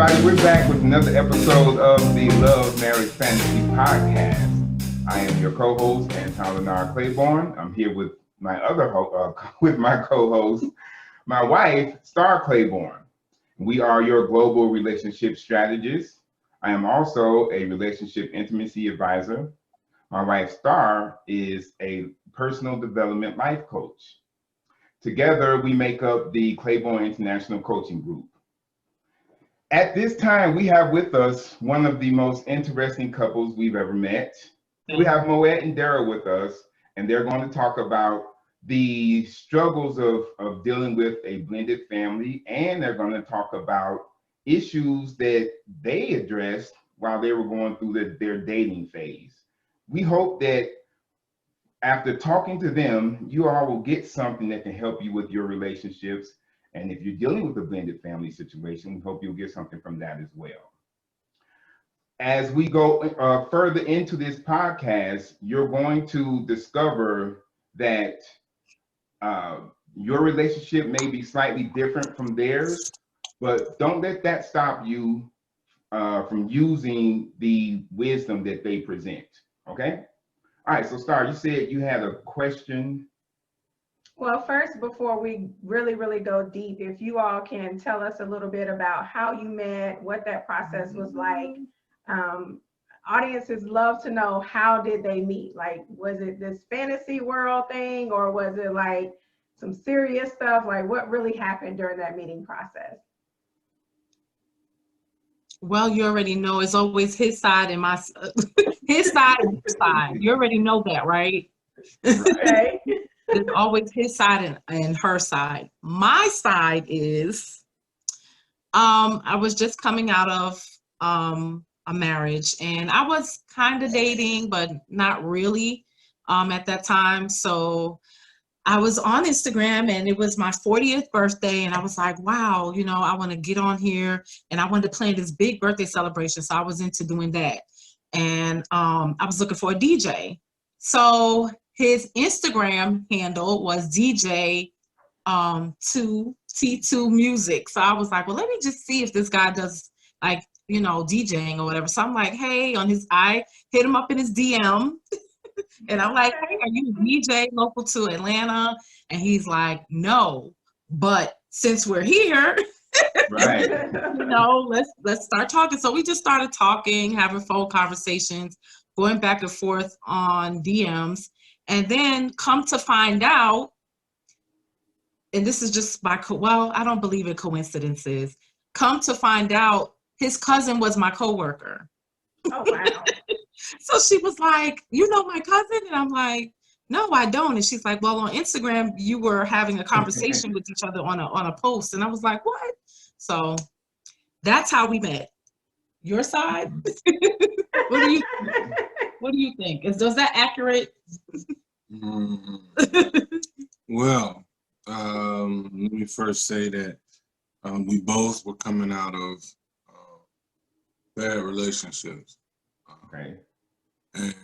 everybody. We're back with another episode of the Love Marriage Fantasy Podcast. I am your co-host, Anton Claiborne. I'm here with my with my co-host, my wife, Star Claiborne. We are your global relationship strategist. I am also a relationship intimacy advisor. My wife, Star, is a personal development life coach. Together, we make up the Claiborne International Coaching Group. At this time, we have with us one of the most interesting couples we've ever met. We have Moet and Darrell with us, and they're going to talk about the struggles of dealing with a blended family, and they're going to talk about issues that they addressed while they were going through their dating phase. We hope that after talking to them, you all will get something that can help you with your relationships. And if you're dealing with a blended family situation, we hope you'll get something from that as well. As we go further into this podcast, you're going to discover that your relationship may be slightly different from theirs, but don't let that stop you from using the wisdom that they present, okay? All right, so Star, you said you had a question. Well, first, before we really go deep, if you all can tell us a little bit about how you met, what that process was like. Audiences love to know, how did they meet? Like, was it this fantasy world thing, or was it like some serious stuff? Like, what really happened during that meeting process? Well, you already know it's always his side and my his side and her side. You already know that, right? Okay. It's always his side and her side. My side is, I was just coming out of a marriage, and I was kind of dating, but not really at that time. So I was on Instagram, and it was my 40th birthday, and I was like, wow, you know, I want to get on here, and I wanted to plan this big birthday celebration. So I was into doing that. And I was looking for a DJ. So his Instagram handle was DJ 2T2 Music. So I was like, well, let me just see if this guy does, like, you know, DJing or whatever. So I'm like, hey, I hit him up in his DM. And I'm like, hey, are you a DJ local to Atlanta? And he's like, no, but since we're here, Right. you know, let's start talking. So we just started talking, having phone conversations, going back and forth on DMs. And then come to find out, and this is just well, I don't believe in coincidences. Come to find out, his cousin was my coworker. Oh, wow. So she was like, you know my cousin? And I'm like, no, I don't. And she's like, well, on Instagram, you were having a conversation with each other on a post. And I was like, what? So that's how we met. Your side? What do you think? Is that accurate? Well, let me first say that we both were coming out of bad relationships. Okay. And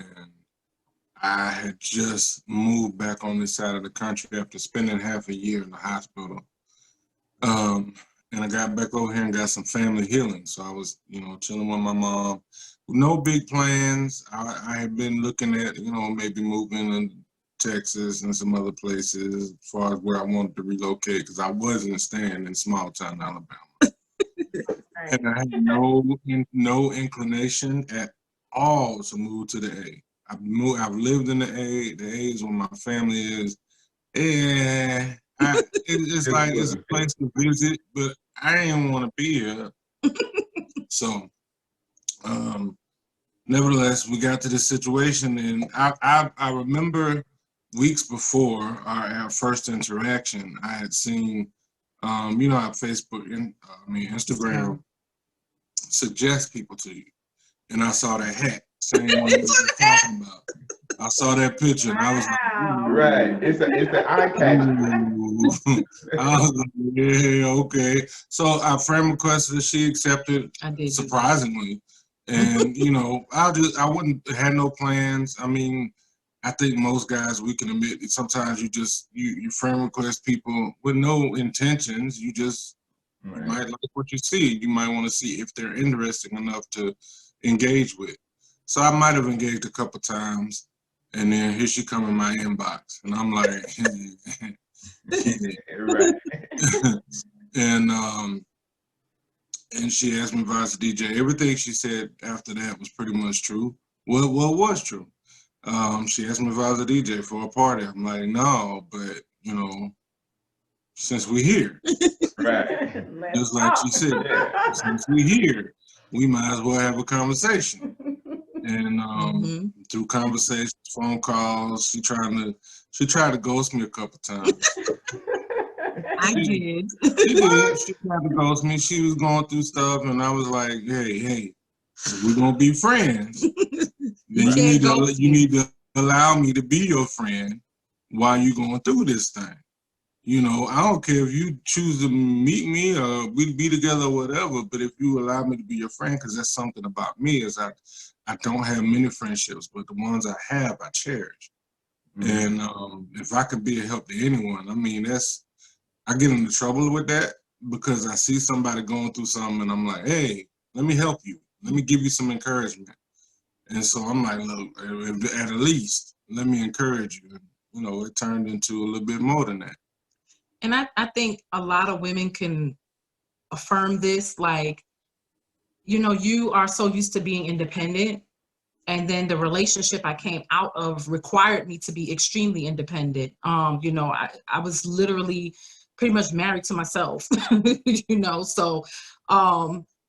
I had just moved back on this side of the country after spending half a year in the hospital. And I got back over here and got some family healing. So I was, you know, chilling with my mom. No big plans. I had been looking at, you know, maybe moving to Texas and some other places as far as where I wanted to relocate, because I wasn't staying in small town Alabama. Right. And I had no inclination at all to move to the A. I've lived in the A. The A is where my family is. And it's like it's a place to visit, but I didn't want to be here. So, nevertheless, we got to this situation, and I remember weeks before our first interaction, I had seen, you know, how Facebook and Instagram suggests people to you, and I saw that hat, same one you were talking about. I saw that picture, and I was like, right, it's an eye catcher. I was like, yeah, okay. So I friend requested, she accepted, surprisingly. And you know, I wouldn't had no plans. I mean, I think most guys, we can admit that sometimes you friend request people with no intentions. You just You might like what you see. You might want to see if they're interesting enough to engage with. So I might have engaged a couple times, and then here she come in my inbox, and I'm like, Right. and she asked me if I was a DJ. Everything she said after that was pretty much true. Well, was true. She asked me if I was a DJ for a party. I'm like, no, but you know, since we're here, Right. just like she said, since we're here, we might as well have a conversation. And through conversations, phone calls, she tried to ghost me a couple times. I did. She did. She tried to ghost me. She was going through stuff, and I was like, hey, if we're gonna be friends, then you need to allow me to be your friend while you're going through this thing. You know, I don't care if you choose to meet me or we be together or whatever, but if you allow me to be your friend, because that's something about me, is I don't have many friendships, but the ones I have, I cherish. And if I could be a help to anyone, I mean, I get into trouble with that because I see somebody going through something and I'm like, hey, let me help you. Let me give you some encouragement. And so I'm like, look, at least let me encourage you. You know, it turned into a little bit more than that. And I think a lot of women can affirm this, like, you know, you are so used to being independent, and then the relationship I came out of required me to be extremely independent. You know, I was literally pretty much married to myself, you know, so,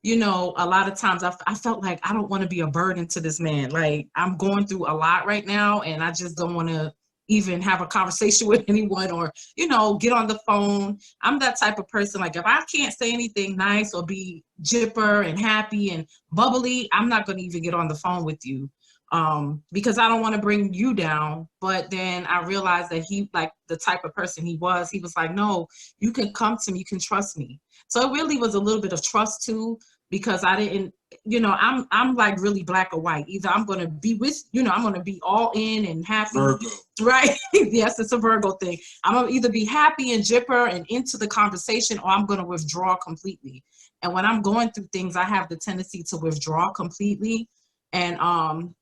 you know, a lot of times I felt like I don't want to be a burden to this man. Like, I'm going through a lot right now, and I just don't want to even have a conversation with anyone or, you know, get on the phone. I'm that type of person. Like, if I can't say anything nice or be jipper and happy and bubbly, I'm not going to even get on the phone with you, because I don't want to bring you down. But then I realized that he, like the type of person he was like, no, you can come to me, you can trust me. So it really was a little bit of trust too, because I didn't, you know, I'm like really black or white. Either I'm going to be with, you know, I'm going to be all in and happy. Virgo. Right. Yes, it's a Virgo thing. I'm going to either be happy and jipper and into the conversation, or I'm going to withdraw completely. And when I'm going through things, I have the tendency to withdraw completely. And,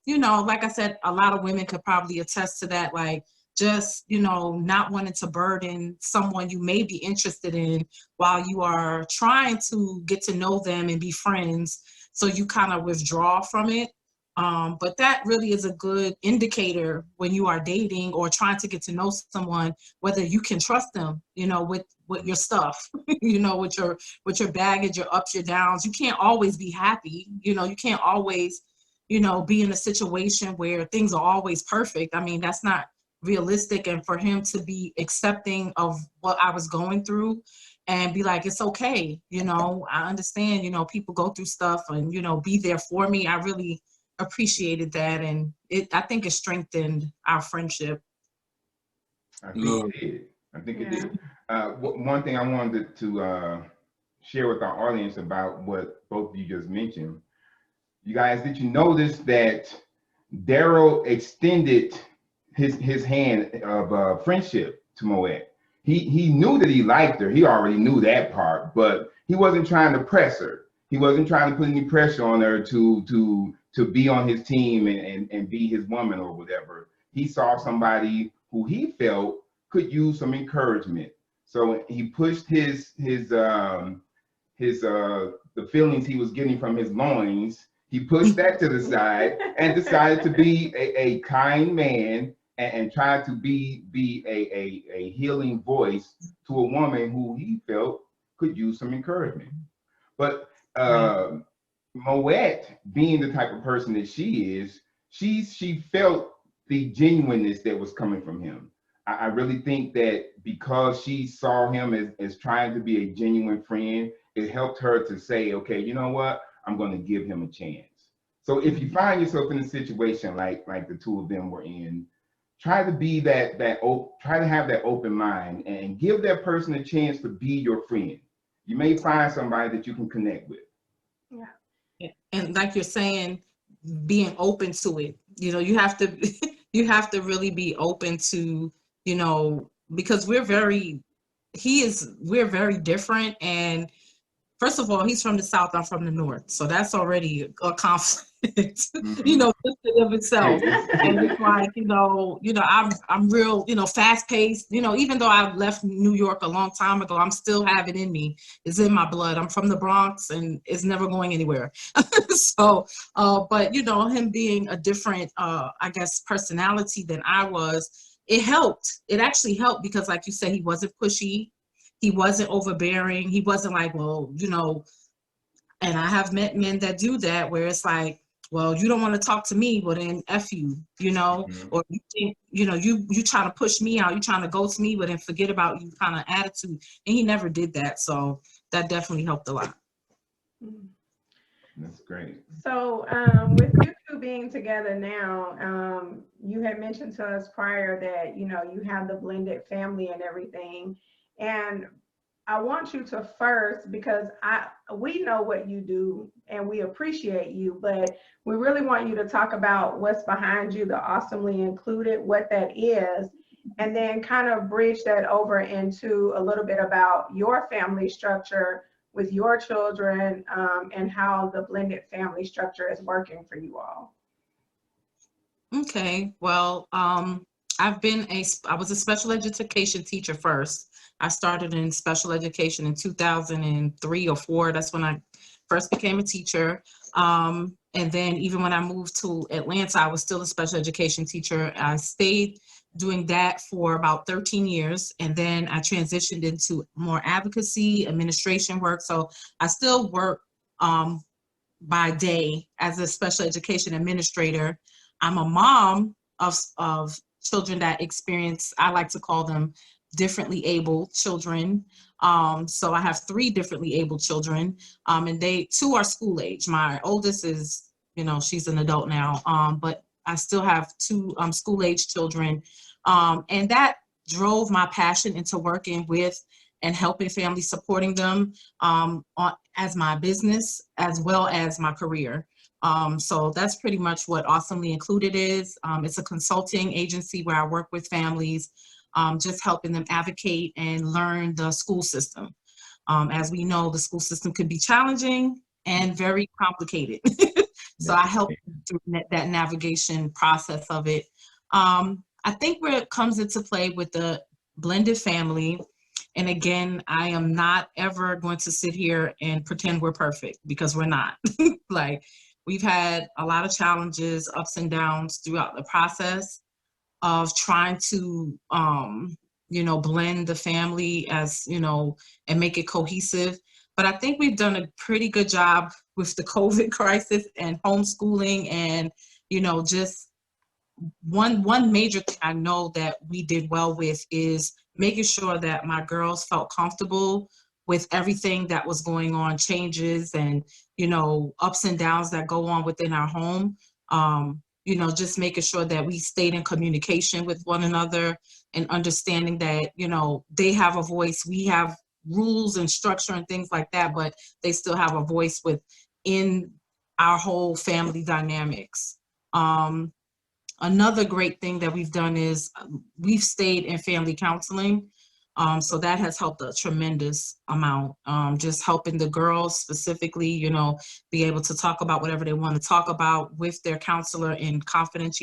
you know, like I said, a lot of women could probably attest to that. Like, just, you know, not wanting to burden someone you may be interested in while you are trying to get to know them and be friends. So you kind of withdraw from it. But that really is a good indicator when you are dating or trying to get to know someone, whether you can trust them, you know, with your stuff, you know, with your baggage, your ups, your downs. You can't always be happy. You know, you can't always, you know, be in a situation where things are always perfect. I mean, that's not realistic. And for him to be accepting of what I was going through and be like, it's okay. You know, I understand, you know, people go through stuff, and, you know, be there for me. I really appreciated that. And I think it strengthened our friendship. I think it did. One thing I wanted to share with our audience about what both of you just mentioned. You guys, did you notice that Darrell extended his hand of friendship to Moet? He knew that he liked her. He already knew that part, but he wasn't trying to press her. He wasn't trying to put any pressure on her to be on his team and be his woman or whatever. He saw somebody who he felt could use some encouragement. So he pushed the feelings he was getting from his loins. He pushed that to the side and decided to be a kind man and tried to be a healing voice to a woman who he felt could use some encouragement. But Moet, being the type of person that she is, she felt the genuineness that was coming from him. I really think that because she saw him as trying to be a genuine friend, it helped her to say, okay, you know what? I'm going to give him a chance. So if you find yourself in a situation like the two of them were in, try to be try to have that open mind and give that person a chance to be your friend. You may find somebody that you can connect with. Yeah. And like you're saying, being open to it, you know, you have to really be open to, you know, because we're very different, and first of all, he's from the South, I'm from the North. So that's already a conflict, Mhm. you know, just in of itself. Hey, And it's like, I'm real, fast paced, even though I left New York a long time ago, I'm still have it in me. It's in my blood. I'm from the Bronx and it's never going anywhere. So, but him being a different, I guess, personality than I was, it helped. It actually helped because like you said, he wasn't pushy. He wasn't overbearing. He wasn't like, well, and I have met men that do that where it's like, well, you don't want to talk to me, well then F you, Mhm. or you think, you try to push me out, you trying to ghost me, but then forget about you kind of attitude. And he never did that. So that definitely helped a lot. That's great. So, with you two being together now, you had mentioned to us prior that, you have the blended family and everything. And I want you to first, because we know what you do and we appreciate you, but we really want you to talk about what's behind you, the Awesomely Included, what that is, and then kind of bridge that over into a little bit about your family structure with your children, and how the blended family structure is working for you all. Okay, well, I was a special education teacher first. I started in special education in 2003 or 4. That's when I first became a teacher. And then even when I moved to Atlanta, I was still a special education teacher. I stayed doing that for about 13 years. And then I transitioned into more advocacy, administration work. So I still work by day as a special education administrator. I'm a mom of children that experience, I like to call them differently able children. So I have 3 differently able children, and 2 are school age. My oldest is, she's an adult now, but I still have 2 school age children. And that drove my passion into working with and helping families, supporting them as my business as well as my career. So that's pretty much what Awesomely Included is. It's a consulting agency where I work with families, just helping them advocate and learn the school system. As we know, the school system could be challenging and very complicated. So I help through that navigation process of it. I think where it comes into play with the blended family, and again, I am not ever going to sit here and pretend we're perfect because we're not. Like, we've had a lot of challenges, ups and downs throughout the process of trying to, blend the family and make it cohesive. But I think we've done a pretty good job with the COVID crisis and homeschooling and, just one major thing I know that we did well with is making sure that my girls felt comfortable with everything that was going on, changes and, ups and downs that go on within our home. Just making sure that we stayed in communication with one another and understanding that, they have a voice, we have rules and structure and things like that, but they still have a voice within our whole family dynamics. Another great thing that we've done is we've stayed in family counseling. So that has helped a tremendous amount. Just helping the girls specifically, be able to talk about whatever they want to talk about with their counselor in confidence.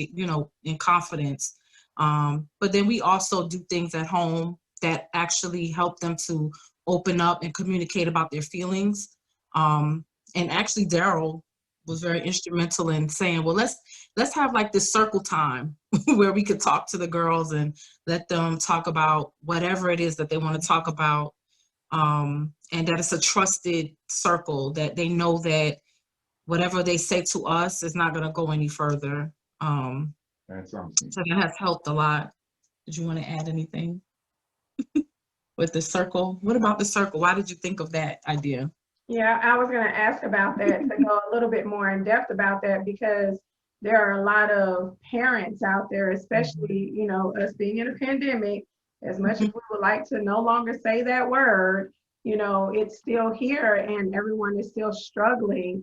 But then we also do things at home that actually help them to open up and communicate about their feelings. And actually, Darrell was very instrumental in saying, well, let's have like this circle time where we could talk to the girls and let them talk about whatever it is that they want to talk about. And that it's a trusted circle that they know that whatever they say to us is not going to go any further. That's awesome. So that has helped a lot. Did you want to add anything with the circle? What about the circle? Why did you think of that idea? Yeah, I was going to ask about that, to go a little bit more in depth about that, because there are a lot of parents out there, especially, us being in a pandemic, as much as we would like to no longer say that word, it's still here and everyone is still struggling.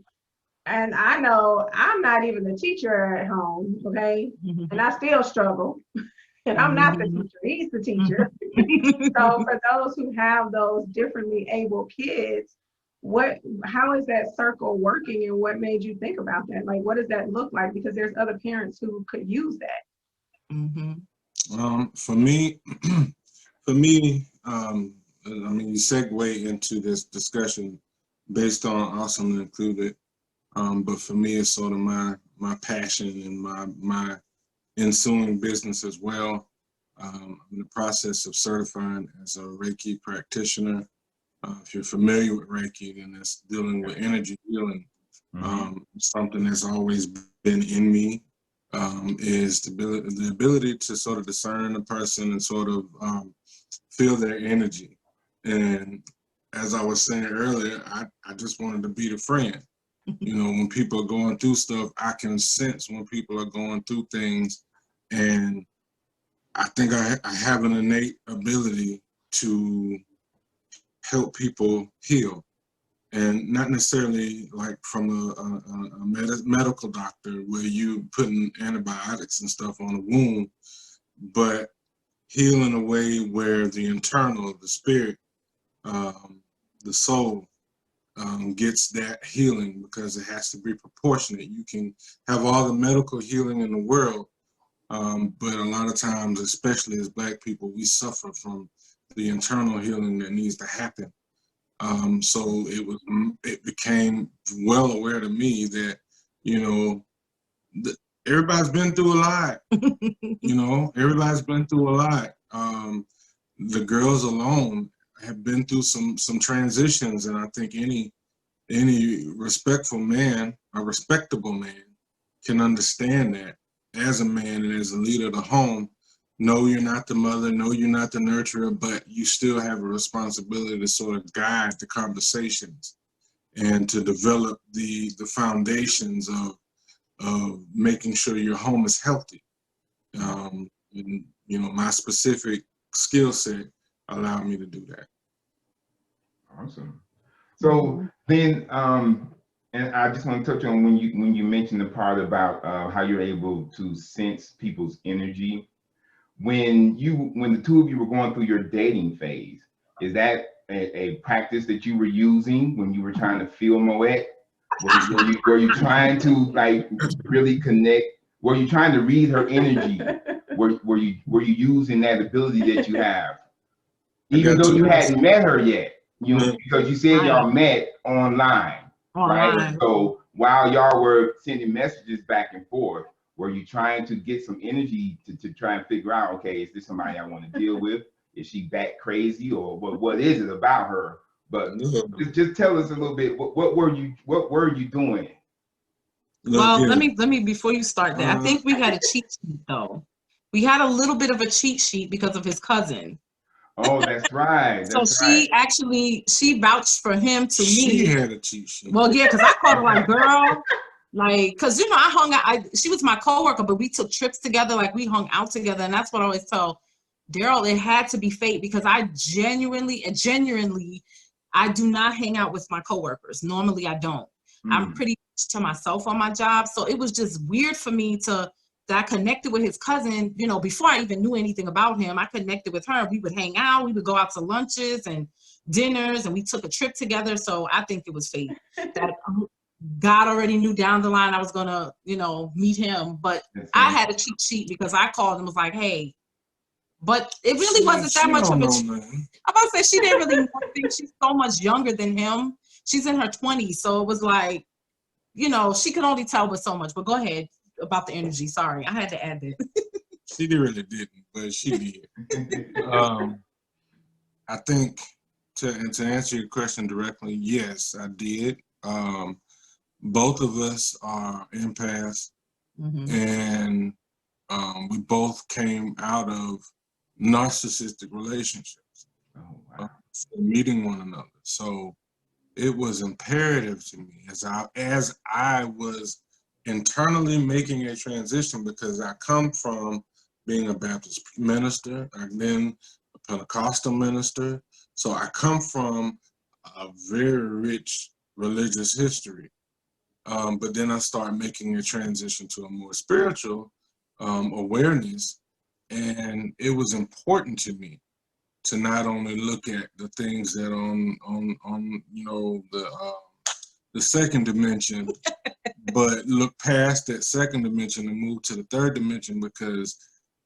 And I know I'm not even the teacher at home, okay? And I still struggle. And I'm not the teacher, he's the teacher. So for those who have those differently able kids, how is that circle working, and what made you think about that? Like, what does that look like? Because there's other parents who could use that. Mm-hmm. For me, for me, I mean, you segue into this discussion based on Awesome Included, but for me, it's sort of my passion and my ensuing business as well. I'm in the process of certifying as a Reiki practitioner. If you're familiar with Reiki, then that's dealing with energy healing. Something that's always been in me is the ability to sort of discern a person and sort of feel their energy. And as I was saying earlier, I just wanted to be the friend. You know, when people are going through stuff, I can sense when people are going through things. And I think I have an innate ability to help people heal. And not necessarily like from a medical doctor where you putting antibiotics and stuff on a wound, but heal in a way where the internal, the spirit, the soul gets that healing, because it has to be proportionate. You can have all the medical healing in the world, but a lot of times, especially as Black people, we suffer from the internal healing that needs to happen. So it became well aware to me that, you know, everybody's been through a lot. You know, everybody's been through a lot. The girls alone have been through some transitions, and I think any respectful man, a respectable man, can understand that as a man and as a leader of the home. No, you're not the mother, no, you're not the nurturer, but you still have a responsibility to sort of guide the conversations and to develop the foundations of making sure your home is healthy. And, you know, my specific skill set allowed me to do that. Awesome. So then, and I just want to touch on when you mentioned the part about how you're able to sense people's energy. When the two of you were going through your dating phase, is that a practice that you were using when you were trying to feel Moet? Were you trying to like really connect? Were you trying to read her energy? Were you using that ability that you have, even though you hadn't met her yet? You know, because you said y'all met online, right? So while y'all were sending messages back and forth, were you trying to get some energy to try and figure out, okay, is this somebody I want to deal with? Is she back crazy, or what is it about her? But just tell us a little bit. What were you doing? Well, let me before you start that, I think we had a cheat sheet though. We had a little bit of a cheat sheet because of his cousin. Oh, that's right. So she vouched for him to me. She had a cheat sheet. Well, yeah, because I called her like, girl, like, because you know, I hung out. She was my coworker, but we took trips together. Like, we hung out together, and that's what I always tell Darrell. It had to be fate, because I genuinely, I do not hang out with my coworkers. Normally, I don't. I'm pretty much to myself on my job, so it was just weird for me that I connected with his cousin, you know, before I even knew anything about him. I connected with her. We would hang out. We would go out to lunches and dinners, and we took a trip together. So I think it was fate that God already knew down the line I was going to, you know, meet him. But I had a cheat sheet because I called and was like, hey, but it really wasn't that much of a cheat. I'm about to say she didn't really think she's so much younger than him. She's in her 20s. So it was like, you know, she could only tell with so much. But go ahead about the energy. Sorry, I had to add that. She really didn't, but she did. I think to answer your question directly, yes, I did. Both of us are empaths, and we both came out of narcissistic relationships, meeting one another. So it was imperative to me as I was internally making a transition, because I come from being a Baptist minister, I've been a Pentecostal minister, so I come from a very rich religious history. But then I started making a transition to a more spiritual awareness, and it was important to me to not only look at the things that on the second dimension, but look past that second dimension and move to the third dimension, because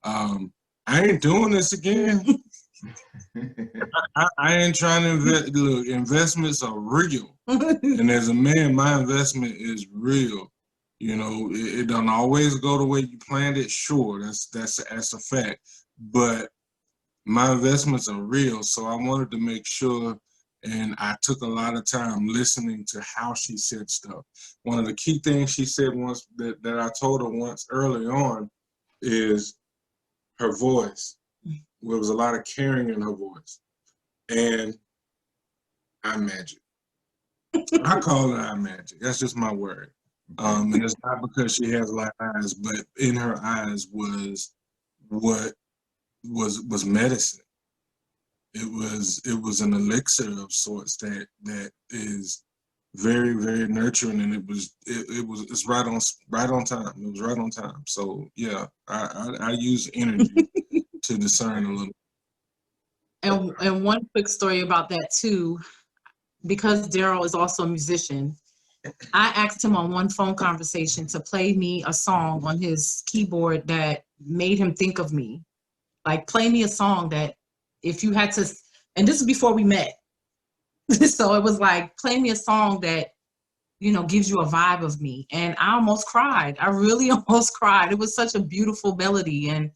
I ain't doing this again. I ain't trying to invest. Look, investments are real, and as a man, my investment is real. You know, it don't always go the way you planned it. Sure, that's a fact, but my investments are real. So I wanted to make sure, and I took a lot of time listening to how she said stuff. One of the key things she said once that I told her once early on is her voice. There was a lot of caring in her voice, and eye magic. I call it eye magic. That's just my word. And it's not because she has light eyes, but in her eyes was what was medicine. It was an elixir of sorts that is very, very nurturing, and it's right on time. It was right on time. So yeah, I use energy to discern a little. And one quick story about that too, because Darrell is also a musician. I asked him on one phone conversation to play me a song on his keyboard that made him think of me. Like, play me a song that if you had to, and this is before we met. So it was like, play me a song that, you know, gives you a vibe of me. And I almost cried. I really almost cried. It was such a beautiful melody. And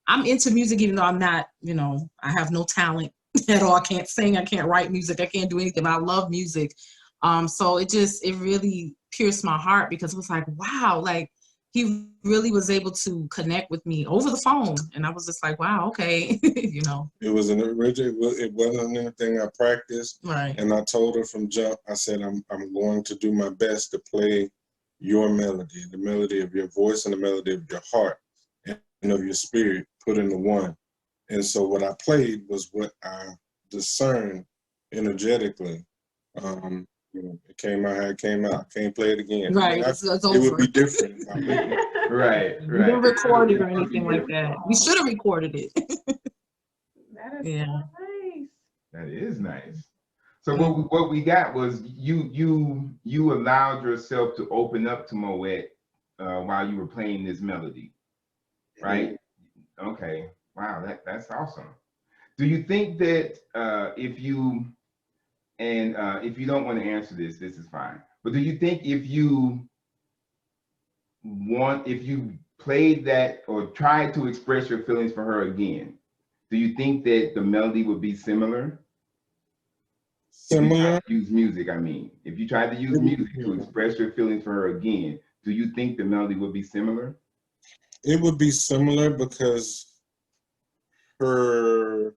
I'm into music, even though I'm not, you know, I have no talent at all. I can't sing, I can't write music, I can't do anything, but I love music. So it really pierced my heart, because it was like, wow, like he really was able to connect with me over the phone. And I was just like, wow, okay, you know. It was an original, it wasn't anything I practiced. Right. And I told her from jump, I said, I'm going to do my best to play your melody, the melody of your voice and the melody of your heart and of your spirit put into one. And so what I played was what I discerned energetically. You know, it came out how it came out. Can't play it again. Right, I mean, it's it over. would be different. Right. We didn't record it or anything like that. We should have recorded it. That is Yeah. so nice. That is nice. So what we got was you allowed yourself to open up to Moet while you were playing this melody, right? Okay. Wow, that's awesome. Do you think that if you don't want to answer this is fine. But do you think if you played that or tried to express your feelings for her again, do you think that the melody would be similar? Similar? Use music, I mean. If you tried to use music to express your feelings for her again, do you think the melody would be similar? It would be similar because her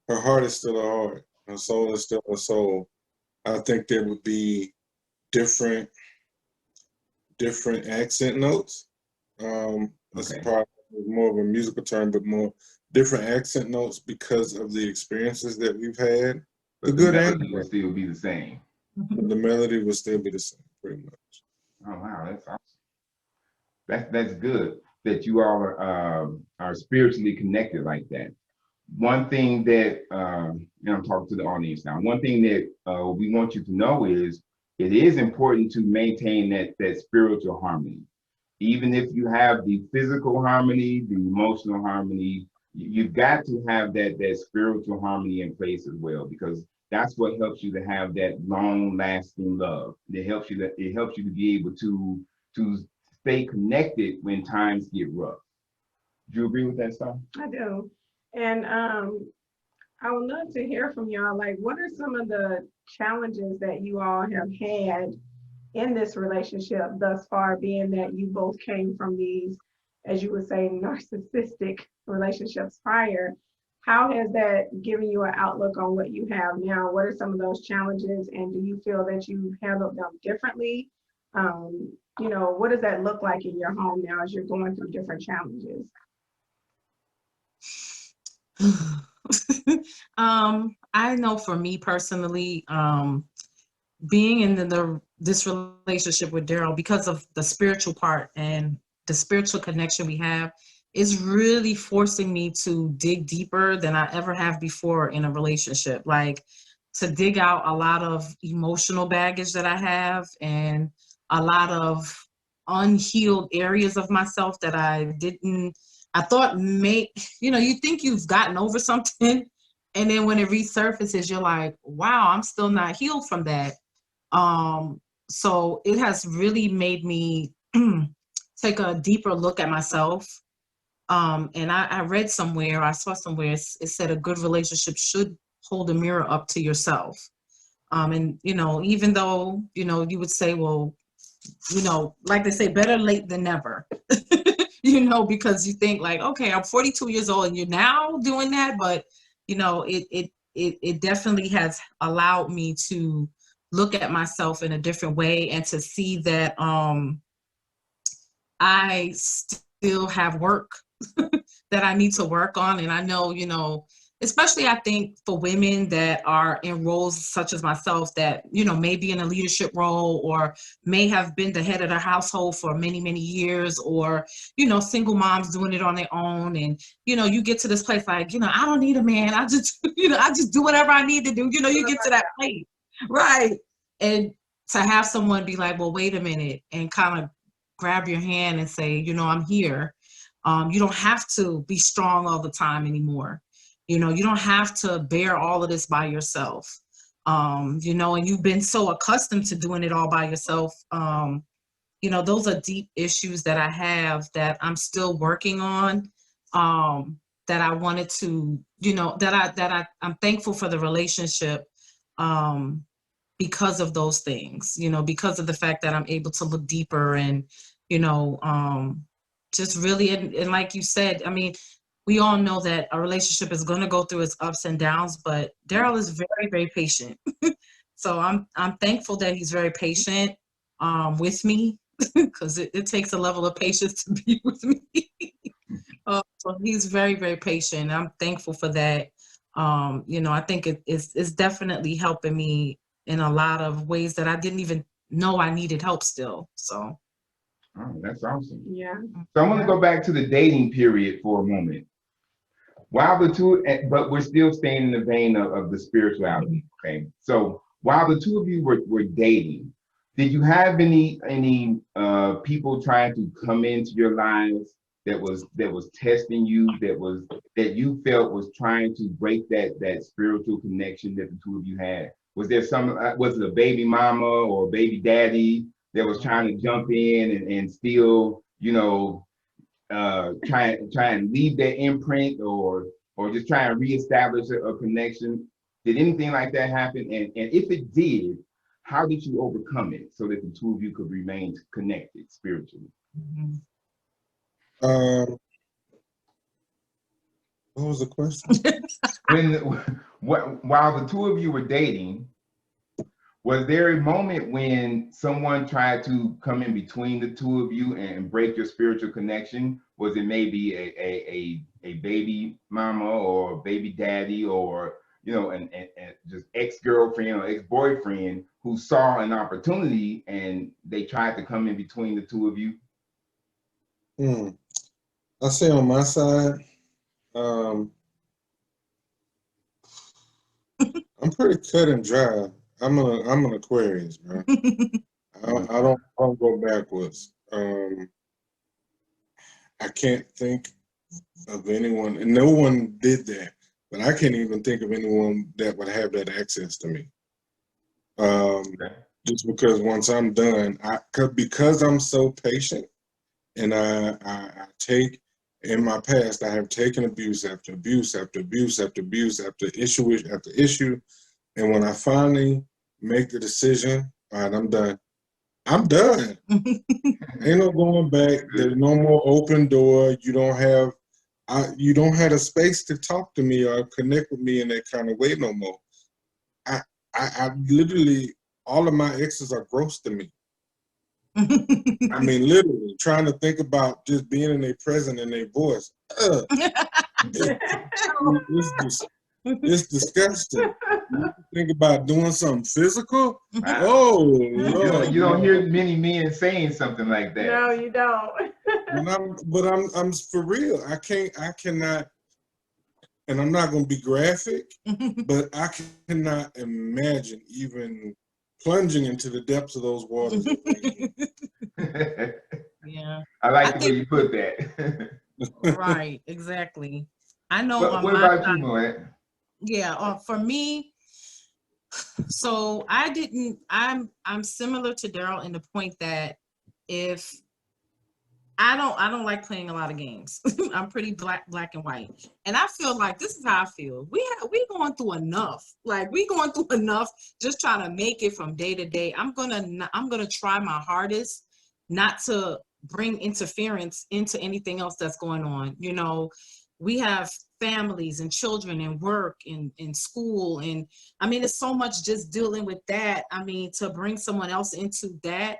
heart is still a heart. Her soul is still a soul. I think there would be different accent notes. That's probably more of a musical term, but more different accent notes because of the experiences that we've had. But the melody will still be the same. The melody will still be the same, pretty much. Oh wow, that's awesome. That's good that you all are spiritually connected like that. One thing that I'm talking to the audience now. One thing that we want you to know is it is important to maintain that spiritual harmony. Even if you have the physical harmony, the emotional harmony, you've got to have that spiritual harmony in place as well, because that's what helps you to have that long-lasting love. It helps you to be able to stay connected when times get rough. Do you agree with that, Star? I do. And I would love to hear from y'all, like, what are some of the challenges that you all have had in this relationship thus far, being that you both came from these, as you would say, narcissistic relationships prior? How has that given you an outlook on what you have now? What are some of those challenges, and do you feel that you've handled them differently? You know, what does that look like in your home now as you're going through different challenges? I know for me personally, being in this relationship with Darrell, because of the spiritual part and the spiritual connection we have, is really forcing me to dig deeper than I ever have before in a relationship. Like, to dig out a lot of emotional baggage that I have and a lot of unhealed areas of myself that I thought you think you've gotten over something. And then when it resurfaces, you're like, wow, I'm still not healed from that. So it has really made me take a deeper look at myself. And I read somewhere, I saw somewhere, it said a good relationship should hold a mirror up to yourself. And, even though, you would say, well, like they say, better late than never, because you think like, okay, I'm 42 years old and you're now doing that. But, it definitely has allowed me to look at myself in a different way and to see that I still have work that I need to work on. And I know, especially I think for women that are in roles such as myself that, may be in a leadership role or may have been the head of the household for many, many years, or, single moms doing it on their own. And, you get to this place like, I don't need a man. I just, I just do whatever I need to do. You get to that place. Right. And to have someone be like, well, wait a minute, and kind of grab your hand and say, I'm here. You don't have to be strong all the time anymore. You don't have to bear all of this by yourself. And you've been so accustomed to doing it all by yourself. Those are deep issues that I have that I'm still working on. That I wanted to, I'm thankful for the relationship. Because of those things, because of the fact that I'm able to look deeper and, just really, and like you said, I mean, we all know that a relationship is going to go through its ups and downs, but Darrell is very, very patient. So I'm thankful that he's very patient with me, because it takes a level of patience to be with me. So he's very, very patient. I'm thankful for that. I think it's definitely helping me in a lot of ways that I didn't even know I needed help still. So. Oh, that's awesome. Yeah. So I want to go back to the dating period for a moment. While the two, but we're still staying in the vein of the spirituality. Okay. So while the two of you were dating, did you have any people trying to come into your lives that was testing you, that you felt was trying to break that spiritual connection that the two of you had? Was there was it a baby mama or a baby daddy that was trying to jump in and still, try and leave their imprint, or just try and reestablish a connection? Did anything like that happen? And if it did, how did you overcome it so that the two of you could remain connected spiritually? What was the question? While the two of you were dating, was there a moment when someone tried to come in between the two of you and break your spiritual connection? Was it maybe a baby mama or a baby daddy, or and just ex-girlfriend or ex-boyfriend who saw an opportunity and they tried to come in between the two of you? I'll say on my side, I'm pretty cut and dry. I'm an Aquarius, bro. I don't go backwards. I can't think of anyone, and no one did that, but I can't even think of anyone that would have that access to me. Just because once I'm done, because I'm so patient, and I take, in my past, I have taken abuse after abuse after abuse after abuse after issue after issue. And when I finally make the decision, all right, I'm done. I'm done. Ain't no going back. There's no more open door. You don't have a space to talk to me or connect with me in that kind of way no more. I literally, all of my exes are gross to me. I mean, literally, trying to think about just being in their presence and their voice. It's disgusting. Think about doing something physical? Wow. Oh, You Lord. don't hear many men saying something like that. No, you don't. I'm for real. I cannot, and I'm not going to be graphic, but I cannot imagine even plunging into the depths of those waters. Yeah. I like the way you put that. Right, exactly. I know on What my about side, you, Moet? yeah, for me, so I'm similar to Darrell in the point that if I don't like playing a lot of games. I'm pretty black and white. And I feel like this is how I feel. We going through enough. Like we going through enough just trying to make it from day to day. I'm going to try my hardest not to bring interference into anything else that's going on. You know, we have families and children and work and school, and I mean it's so much just dealing with that. I mean, to bring someone else into that,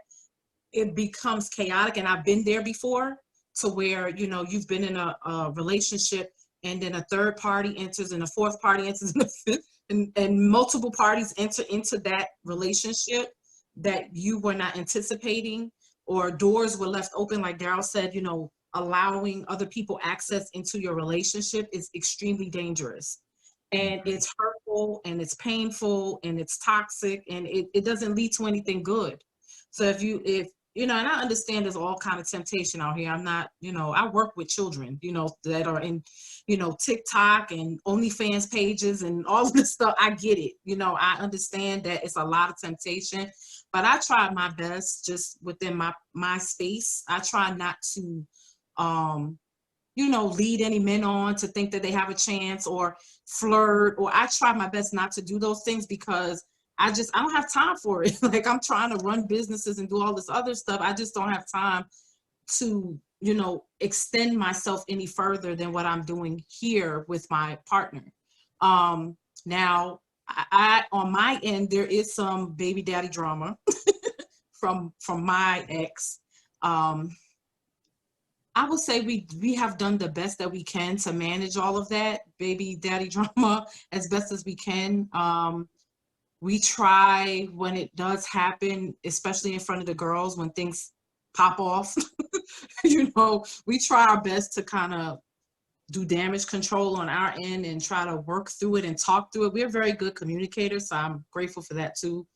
it becomes chaotic. And I've been there before, to where, you know, you've been in a relationship and then a third party enters and a fourth party enters and a fifth, and multiple parties enter into that relationship that you were not anticipating, or doors were left open, like Darrell said, you know, allowing other people access into your relationship is extremely dangerous. And it's hurtful and it's painful and it's toxic, and it doesn't lead to anything good. So if you know, and I understand there's all kind of temptation out here. I'm not, you know, I work with children, you know, that are in, you know, TikTok and OnlyFans pages and all of this stuff. I get it. You know, I understand that it's a lot of temptation, but I try my best just within my space. I try not to, you know, lead any men on to think that they have a chance, or flirt, or I try my best not to do those things, because I don't have time for it. Like I'm trying to run businesses and do all this other stuff. I just don't have time to, you know, extend myself any further than what I'm doing here with my partner. Now I on my end, there is some baby daddy drama from my ex. I would say we have done the best that we can to manage all of that baby daddy drama as best as we can. We try, when it does happen, especially in front of the girls, when things pop off, you know, we try our best to kind of do damage control on our end and try to work through it and talk through it. We're very good communicators, so I'm grateful for that too.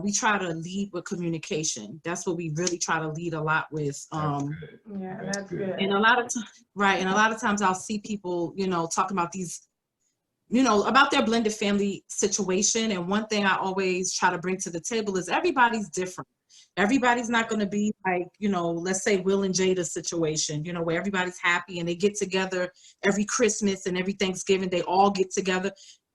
We try to lead with communication. That's what we really try to lead a lot with. Yeah, that's good. And a lot of right, and a lot of times I'll see people, you know, talking about these, you know, about their blended family situation. And one thing I always try to bring to the table is everybody's different. Everybody's not going to be like, you know, let's say Will and Jada's situation, you know, where everybody's happy and they get together every Christmas and every Thanksgiving, they all get together.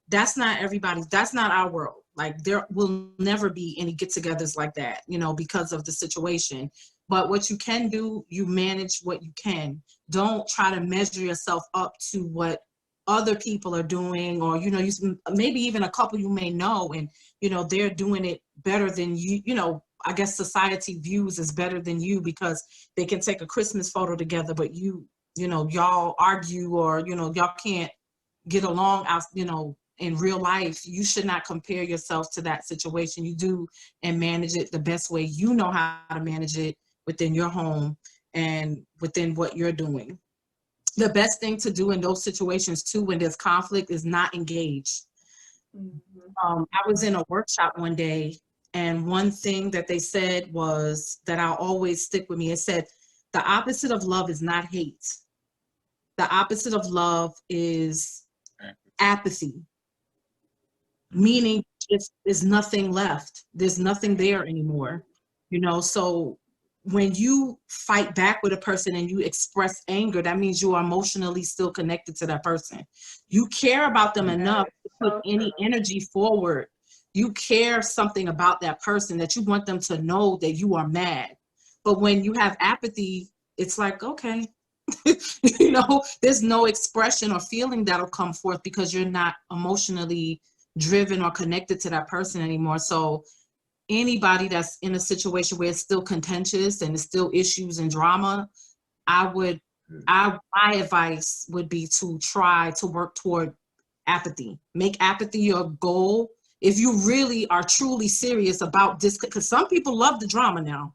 That's not everybody's, that's not our world. Like there will never be any get-togethers like that, you know, because of the situation. But what you can do, you manage what you can. Don't try to measure yourself up to what other people are doing, or, you know, maybe even a couple you may know, and, you know, they're doing it better than you, you know, I guess society views as better than you because they can take a Christmas photo together, but you know, y'all argue, or, you know, y'all can't get along out, you know, in real life. You should not compare yourself to that situation. You do and manage it the best way you know how to manage it within your home and within what you're doing. The best thing to do in those situations too, when there's conflict, is not engage. I was in a workshop one day, and one thing that they said was that I'll always stick with me. It said, the opposite of love is not hate. The opposite of love is apathy, meaning if there's nothing left, there's nothing there anymore, you know. So when you fight back with a person and you express anger, that means you are emotionally still connected to that person. You care about them enough to put any energy forward. You care something about that person, that you want them to know that you are mad. But when you have apathy, it's like, okay, you know, there's no expression or feeling that'll come forth because you're not emotionally driven or connected to that person anymore. So anybody that's in a situation where it's still contentious and it's still issues and drama, my advice would be to try to work toward apathy. Make apathy your goal. If you really are truly serious about this, because some people love the drama now.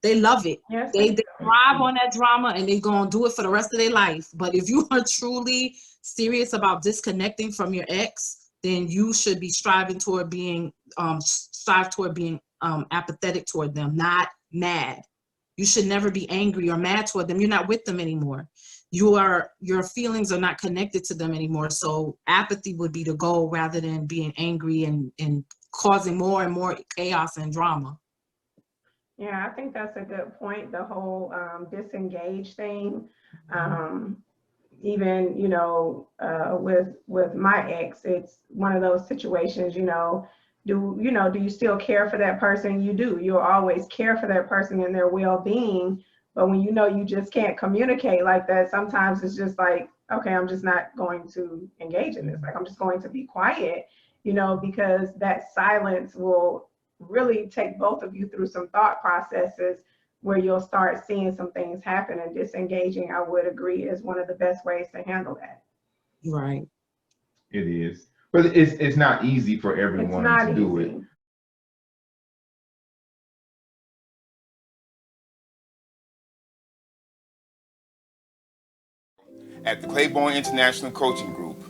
They love it. Yes, They thrive on that drama and they're going to do it for the rest of their life. But if you are truly serious about disconnecting from your ex, then you should be striving toward being, apathetic toward them, not mad. You should never be angry or mad toward them. You're not with them anymore. Your feelings are not connected to them anymore. So apathy would be the goal rather than being angry and causing more and more chaos and drama. Yeah, I think that's a good point. The whole disengage thing. Even, with my ex, it's one of those situations, do you still care for that person? You do. You'll always care for that person and their well-being. But when you just can't communicate like that, sometimes it's just like, okay, I'm just not going to engage in this. Like, I'm just going to be quiet, because that silence will really take both of you through some thought processes where you'll start seeing some things happen, and disengaging, I would agree, is one of the best ways to handle that. Right. It is. But it's not easy for everyone to do it. At the Claiborne International Coaching Group,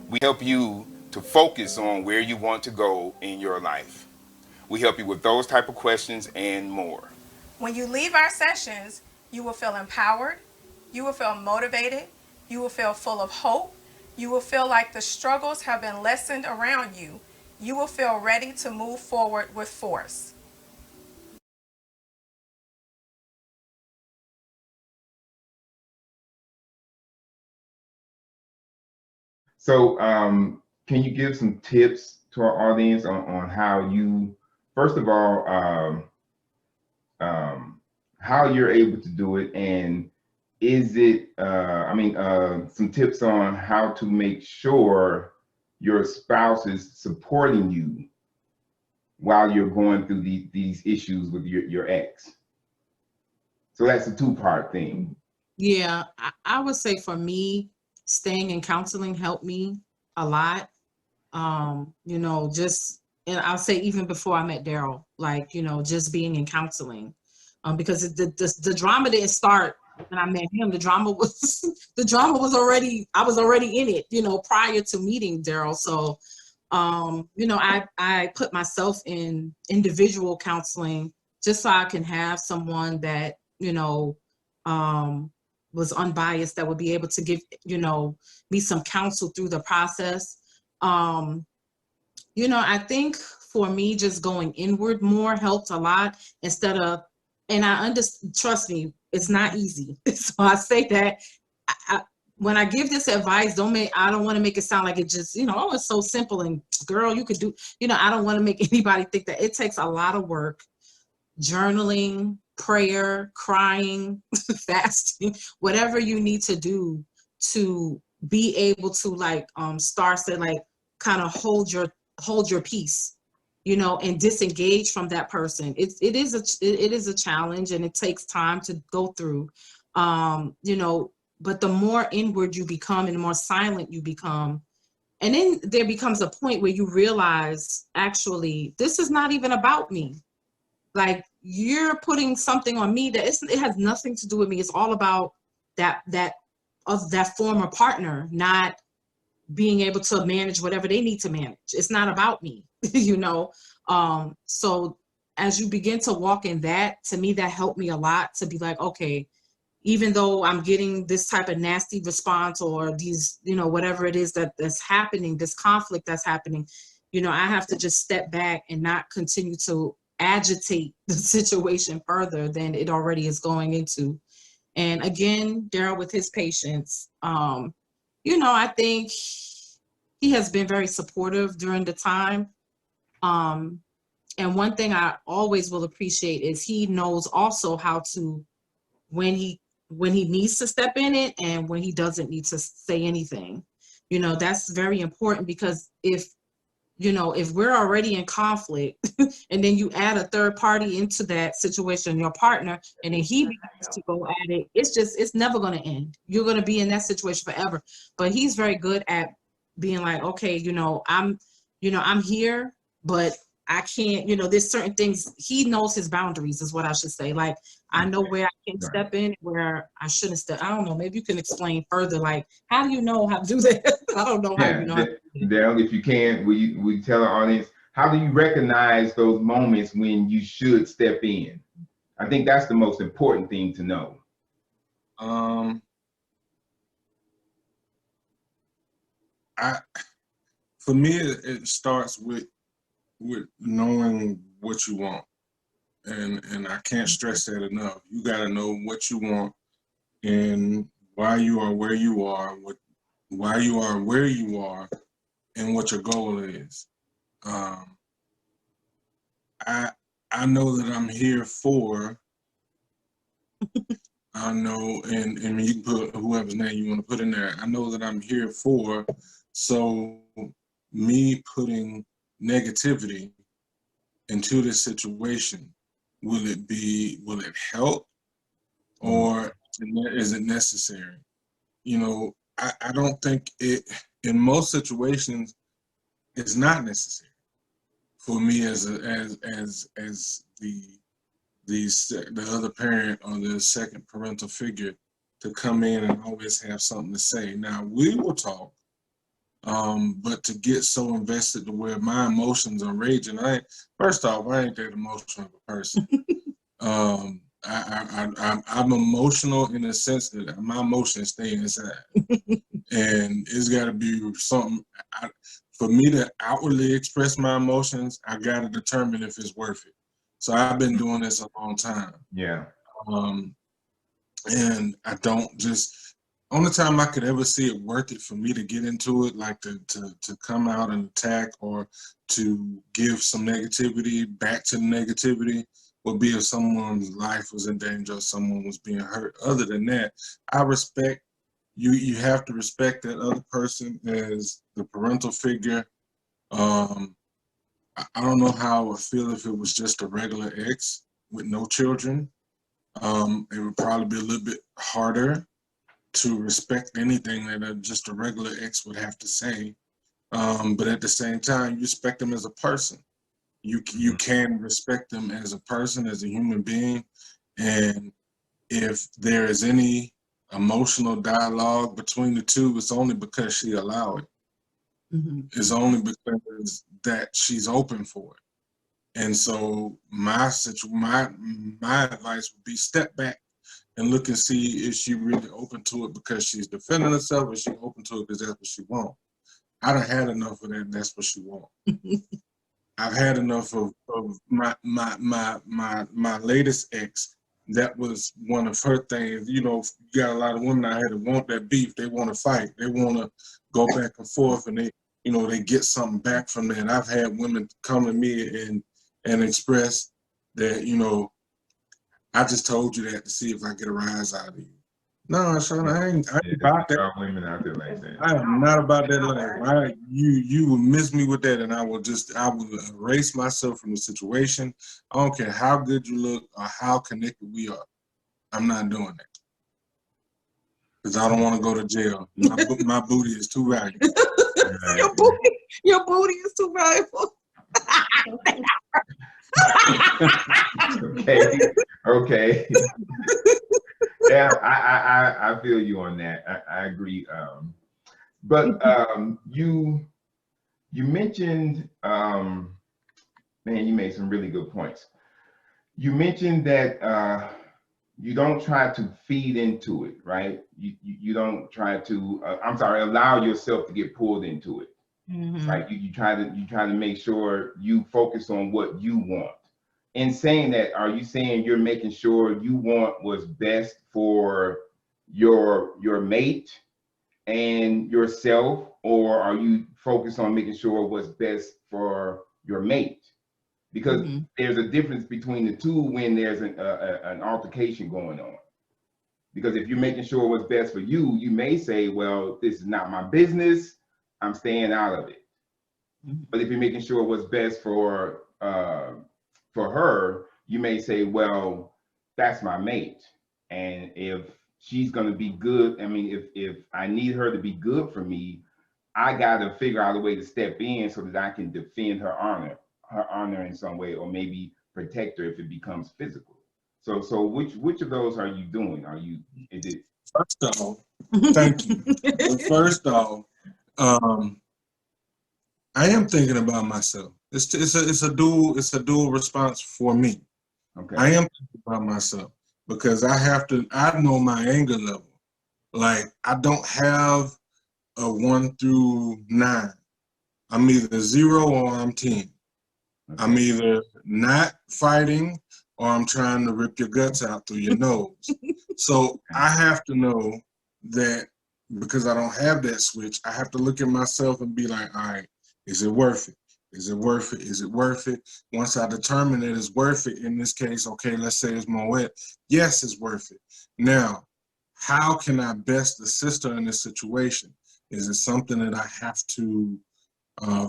we help you to focus on where you want to go in your life. We help you with those type of questions and more. When you leave our sessions, you will feel empowered, you will feel motivated, you will feel full of hope, you will feel like the struggles have been lessened around you. You will feel ready to move forward with force. So can you give some tips to our audience on how you, first of all, how you're able to do it, and is it, some tips on how to make sure your spouse is supporting you while you're going through these issues with your ex. So that's a two-part thing. Yeah, I would say for me, staying in counseling helped me a lot. And I'll say even before I met Darrell, just being in counseling, because the drama didn't start when I met him. The drama was already, I was already in it, prior to meeting Darrell. So, I put myself in individual counseling just so I can have someone that, was unbiased, that would be able to give, me some counsel through the process. I think for me, just going inward more helped a lot instead of, and trust me, it's not easy. So I say that when I give this advice, I don't want to make it sound like it just, oh, it's so simple and girl, you could do, I don't want to make anybody think that. It takes a lot of work, journaling, prayer, crying, fasting, whatever you need to do to be able to kind of hold your peace, and disengage from that person. It is a challenge, and it takes time to go through, but the more inward you become and the more silent you become, and then there becomes a point where you realize, actually, this is not even about me. Like, you're putting something on me that it has nothing to do with me. It's all about that former partner not being able to manage whatever they need to manage. It's not about me, So as you begin to walk in that, to me, that helped me a lot to be like, okay, even though I'm getting this type of nasty response or these, whatever it is that's happening, this conflict that's happening, I have to just step back and not continue to agitate the situation further than it already is going into. And again, Darrell, with his patience, I think he has been very supportive during the time. And one thing I always will appreciate is he knows also how to, when he needs to step in it and when he doesn't need to say anything. That's very important, because if we're already in conflict and then you add a third party into that situation, your partner, and then he begins to go at it, it's never going to end. You're going to be in that situation forever. But he's very good at being like, okay, I'm here, but I can't, there's certain things, he knows his boundaries is what I should say. Like, I know where I can step in, where I shouldn't step. I don't know, maybe you can explain further, like, how do you know how to do that? I don't know how you know how to do that. Darrell, if you can, will you tell our audience, how do you recognize those moments when you should step in? I think that's the most important thing to know. For me, it starts with knowing what you want, and I can't stress that enough. You got to know what you want and why you are where you are, why you are where you are, and what your goal is. I know that I'm here for. I know, and you can put whoever's name you want to put in there. I know that I'm here for. So me putting negativity into this situation, will it help, or is it necessary? I don't think it, in most situations, it's not necessary for me as the other parent or the second parental figure to come in and always have something to say. Now we will talk, but to get so invested to where my emotions are raging, first off, I ain't that emotional of a person. I'm emotional in the sense that my emotions stay inside, and it's got to be something. For me to outwardly express my emotions, I got to determine if it's worth it. So I've been doing this a long time. Yeah. And I don't just. Only time I could ever see it worth it for me to get into it, like to come out and attack or to give some negativity back to the negativity, would be if someone's life was in danger or someone was being hurt. Other than that, I respect you. You have to respect that other person as the parental figure. I don't know how I would feel if it was just a regular ex with no children. It would probably be a little bit harder to respect anything that just a regular ex would have to say. But at the same time, you respect them as a person. You can respect them as a person, as a human being. And if there is any emotional dialogue between the two, it's only because she allowed it. It's only because that she's open for it. And so my advice would be step back and look and see if she really open to it because she's defending herself, or she open to it because that's what she wants. I done had enough of that, and that's what she wants. I've had enough of my latest ex. That was one of her things. You got a lot of women out here that want that beef. They want to fight. They want to go back and forth, and they get something back from that. And I've had women come to me and express that, I just told you that to see if I get a rise out of you. No, Sean, I ain't about that. Women out there like that. I am not about that life. You will miss me with that, and I will erase myself from the situation. I don't care how good you look or how connected we are. I'm not doing that because I don't want to go to jail. My booty is too valuable. Your booty is too valuable. Okay. Yeah, I feel you on that. I agree. But you mentioned, man, you made some really good points. You mentioned that you don't try to feed into it, right? You don't try to, allow yourself to get pulled into it. Right? You try to make sure you focus on what you want. In saying that, are you saying you're making sure you want what's best for your mate and yourself, or are you focused on making sure what's best for your mate? Because there's a difference between the two when there's an altercation going on. Because if you're making sure what's best for you, you may say, well, this is not my business, I'm staying out of it. But if you're making sure what's best for her, you may say, well, that's my mate, and if she's going to be good, I mean, if I need her to be good for me, I got to figure out a way to step in so that I can defend her honor in some way, or maybe protect her if it becomes physical. So which of those are you doing? Is it? First off, thank you. But first off, I am thinking about myself. It's a dual response for me. Okay. I am thinking about myself because I know my anger level. Like, I don't have a 1 through 9. I'm either 0 or I'm 10. Okay. I'm either not fighting or I'm trying to rip your guts out through your nose. So I have to know that, because I don't have that switch, I have to look at myself and be like, all right, is it worth it? Is it worth it? Is it worth it? Once I determine that it's worth it, in this case, okay, let's say it's Moet. Yes, it's worth it. Now, how can I best assist her in this situation? Is it something that I have to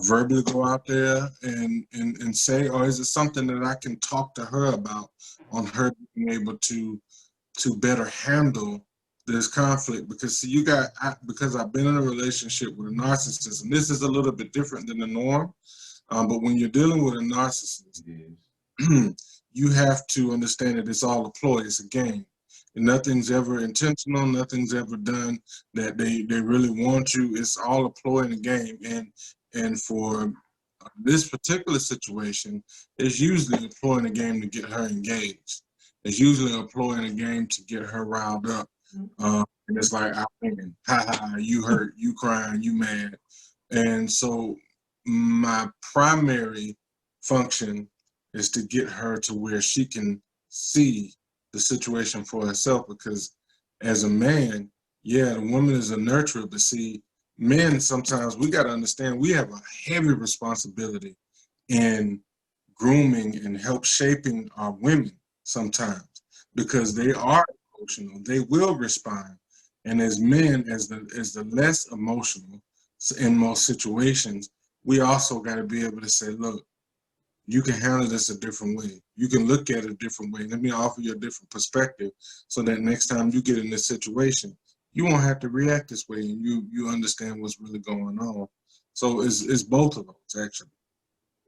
verbally go out there and say, or is it something that I can talk to her about on her being able to better handle this conflict? Because see, because I've been in a relationship with a narcissist, and this is a little bit different than the norm, but when you're dealing with a narcissist, you have to understand that it's all a ploy, it's a game. And nothing's ever intentional, nothing's ever done that they really want you. It's all a ploy in the game. And for this particular situation, it's usually a ploy in the game to get her engaged. It's usually a ploy in the game to get her riled up. And it's like, I win. Ha ha, you hurt, you crying, you mad. And so my primary function is to get her to where she can see the situation for herself, because as a man, yeah, the woman is a nurturer, but see, men, sometimes we got to understand we have a heavy responsibility in grooming and help shaping our women sometimes, because they are emotional, they will respond. And as men, as the less emotional in most situations, we also got to be able to say, look, you can handle this a different way. You can look at it a different way. Let me offer you a different perspective so that next time you get in this situation, you won't have to react this way, and you understand what's really going on. So it's both of those, actually.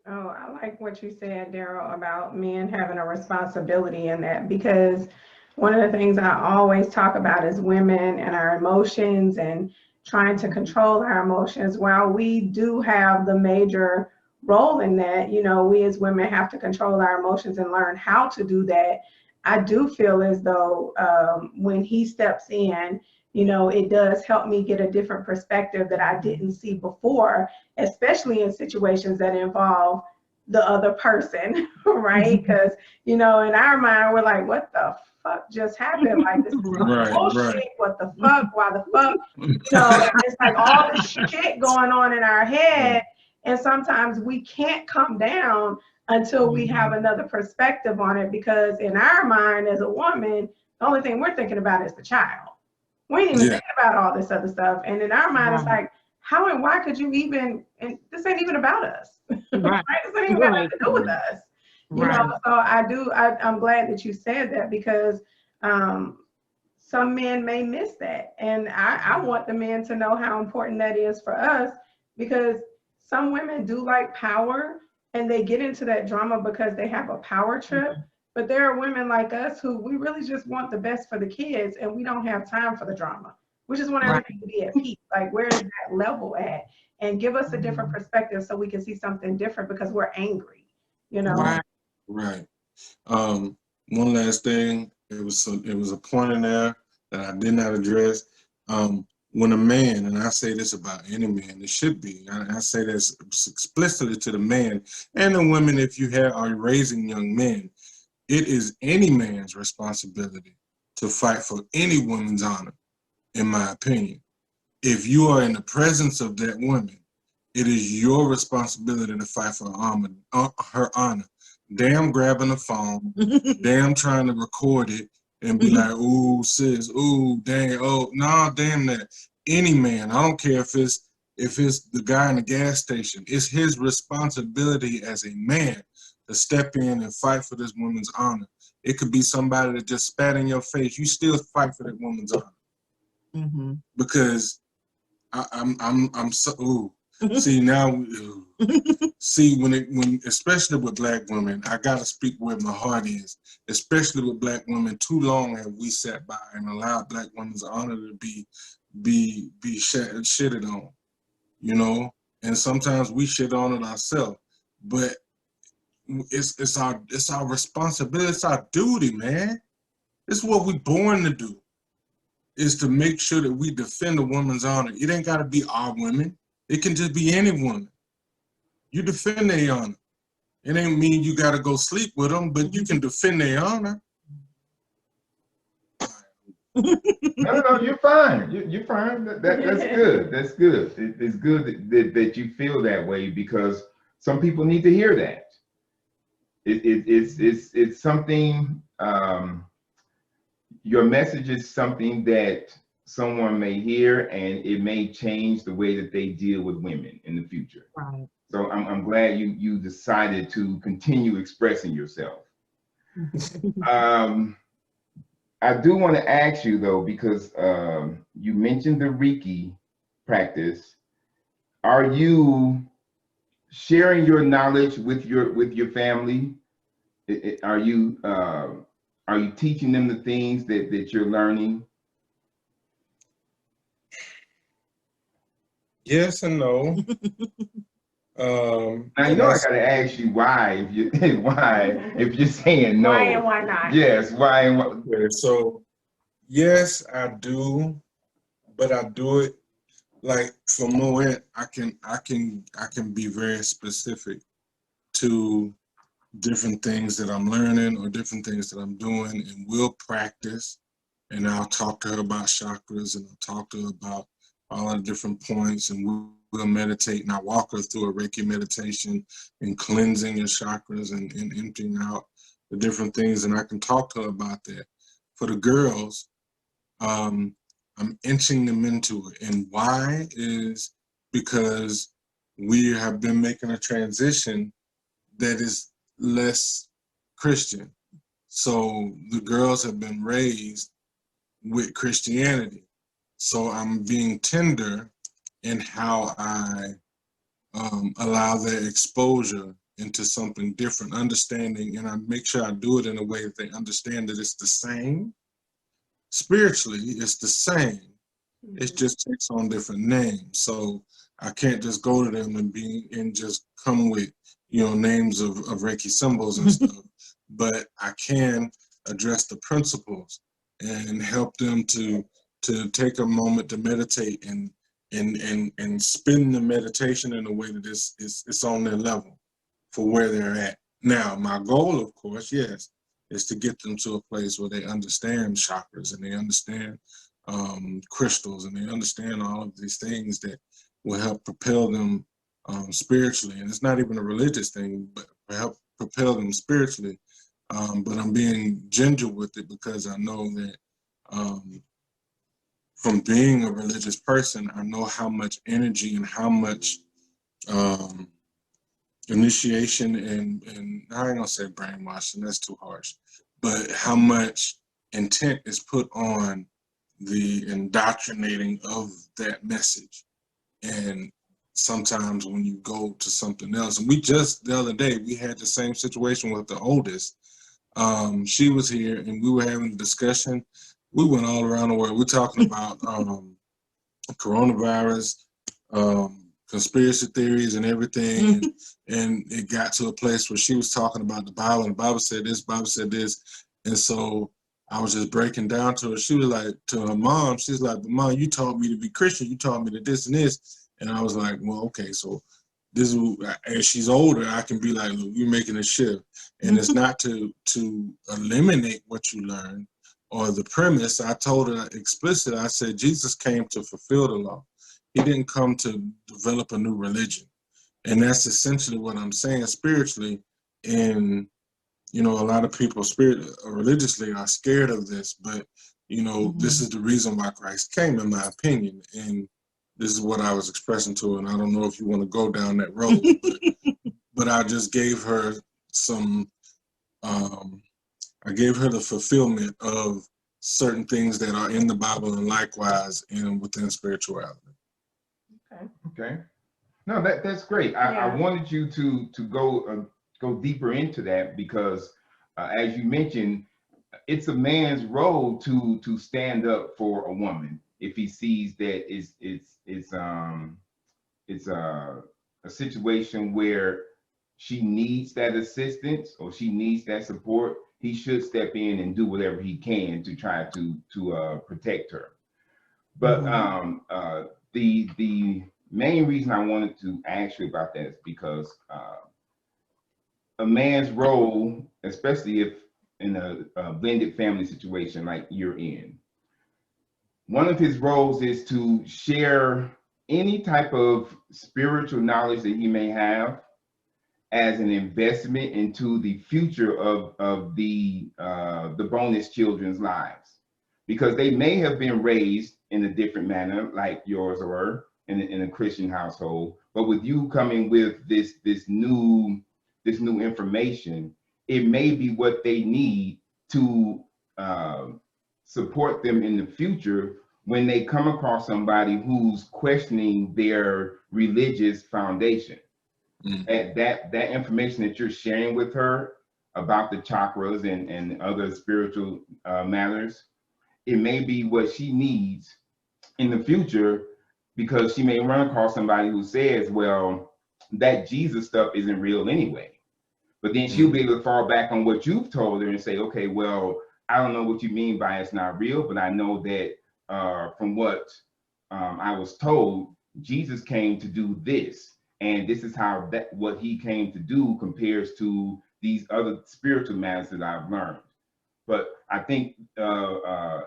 Oh, I like what you said, Darrell, about men having a responsibility in that, because one of the things I always talk about is women and our emotions and trying to control our emotions. While we do have the major role in that, you know, we as women have to control our emotions and learn how to do that. I do feel as though when he steps in, you know, it does help me get a different perspective that I didn't see before, especially in situations that involve the other person, right? Because, you know, in our mind, we're like, what the fuck just happened? Like, this is bullshit. What the fuck? Why the fuck? You know, and it's like all this shit going on in our head. And sometimes we can't come down until we have another perspective on it, because in our mind as a woman, the only thing we're thinking about is the child. We ain't even thinking about all this other stuff. And in our mind, it's like, how and why could you even, and this ain't even about us. Right? This ain't even got nothing to do with us. You know, so I'm glad that you said that, because some men may miss that. And I want the men to know how important that is for us, because some women do like power and they get into that drama because they have a power trip. But there are women like us who we really just want the best for the kids, and we don't have time for the drama. We just want everything to be at peace. Like, where is that level at? And give us a different perspective so we can see something different, because we're angry, you know? Right. One last thing, it was a point in there that I did not address. When a man, and I say this about any man, it should be, I say this explicitly to the man and the women, if you are raising young men, it is any man's responsibility to fight for any woman's honor, in my opinion. If you are in the presence of that woman, it is your responsibility to fight for her honor. Damn grabbing the phone, damn trying to record it and be like, ooh, sis, ooh, dang, oh, nah, damn that. Any man, I don't care if it's the guy in the gas station, it's his responsibility as a man to step in and fight for this woman's honor. It could be somebody that just spat in your face. You still fight for that woman's honor. Because I'm so, ooh. See now, see when especially with Black women, I gotta speak where my heart is. Especially with Black women, too long have we sat by and allowed Black women's honor to be shitted on, you know. And sometimes we shit on it ourselves, but it's our responsibility, it's our duty, man. It's what we born to do, is to make sure that we defend a woman's honor. It ain't gotta be our women. It can just be any woman. You defend their honor. It ain't mean you got to go sleep with them, but you can defend their honor. No, you're fine. You're fine. That's good. That's good. It's good that you feel that way, because some people need to hear that. It's something. Your message is something that someone may hear, and it may change the way that they deal with women in the future. Right. So I'm glad you decided to continue expressing yourself. I do want to ask you though, because you mentioned the Reiki practice. Are you sharing your knowledge with your family? Are you teaching them the things that you're learning? Yes and no. Now you know I gotta ask you why if you're saying no. Why and why not? Yes, why and why? Okay, so yes, I do, but I do it like for Moet. I can be very specific to different things that I'm learning or different things that I'm doing, and we'll practice. And I'll talk to her about chakras, and I'll talk to her about all the different points, and we'll meditate, and I walk her through a Reiki meditation and cleansing your chakras and emptying out the different things, and I can talk to her about that. For the girls, I'm inching them into it, and why is because we have been making a transition that is less Christian. So the girls have been raised with Christianity. So I'm being tender in how I allow their exposure into something different, understanding, and I make sure I do it in a way that they understand that it's the same. Spiritually, it's the same. It just takes on different names. So I can't just go to them and just come with, you know, names of Reiki symbols and stuff, but I can address the principles and help them to take a moment to meditate and spin the meditation in a way that it's on their level for where they're at. Now, my goal, of course, yes, is to get them to a place where they understand chakras and they understand crystals and they understand all of these things that will help propel them spiritually. And it's not even a religious thing, but help propel them spiritually. But I'm being ginger with it because I know that from being a religious person, I know how much energy and how much initiation and I ain't gonna say brainwashing, that's too harsh, but how much intent is put on the indoctrinating of that message. And sometimes when you go to something else, and we just the other day we had the same situation with the oldest. She was here and we were having a discussion. We went all around the world. We're talking about coronavirus, conspiracy theories and everything. And it got to a place where she was talking about the Bible, and the Bible said this, Bible said this. And so I was just breaking down to her. She was like, to her mom, she's like, but Mom, you taught me to be Christian. You taught me to this and this. And I was like, well, okay, so this is, as she's older, I can be like, look, you're making a shift. And it's not to eliminate what you learn or the premise. I told her explicitly, I said, Jesus came to fulfill the law. He didn't come to develop a new religion. And that's essentially what I'm saying spiritually. And, you know, a lot of people religiously are scared of this, but, you know, this is the reason why Christ came, in my opinion. And this is what I was expressing to her. And I don't know if you want to go down that road, but I just gave her some, I gave her the fulfillment of certain things that are in the Bible and likewise within spirituality. Okay. No, that's great. I Yeah. wanted you to go deeper into that because, as you mentioned, it's a man's role to stand up for a woman if he sees that it's a situation where she needs that assistance or she needs that support. He should step in and do whatever he can to try to protect her. But the main reason I wanted to ask you about that is because a man's role, especially if in a blended family situation like you're in, one of his roles is to share any type of spiritual knowledge that he may have as an investment into the future of the bonus children's lives, because they may have been raised in a different manner, like yours were in a Christian household. But with you coming with this new information, it may be what they need to uh, support them in the future when they come across somebody who's questioning their religious foundation. That information that you're sharing with her about the chakras and other spiritual matters, it may be what she needs in the future, because she may run across somebody who says, well, that Jesus stuff isn't real anyway. But then she'll be able to fall back on what you've told her and say, okay, well, I don't know what you mean by it's not real, but I know that from what I was told, Jesus came to do this, and this is how that what he came to do compares to these other spiritual matters that I've learned. But I think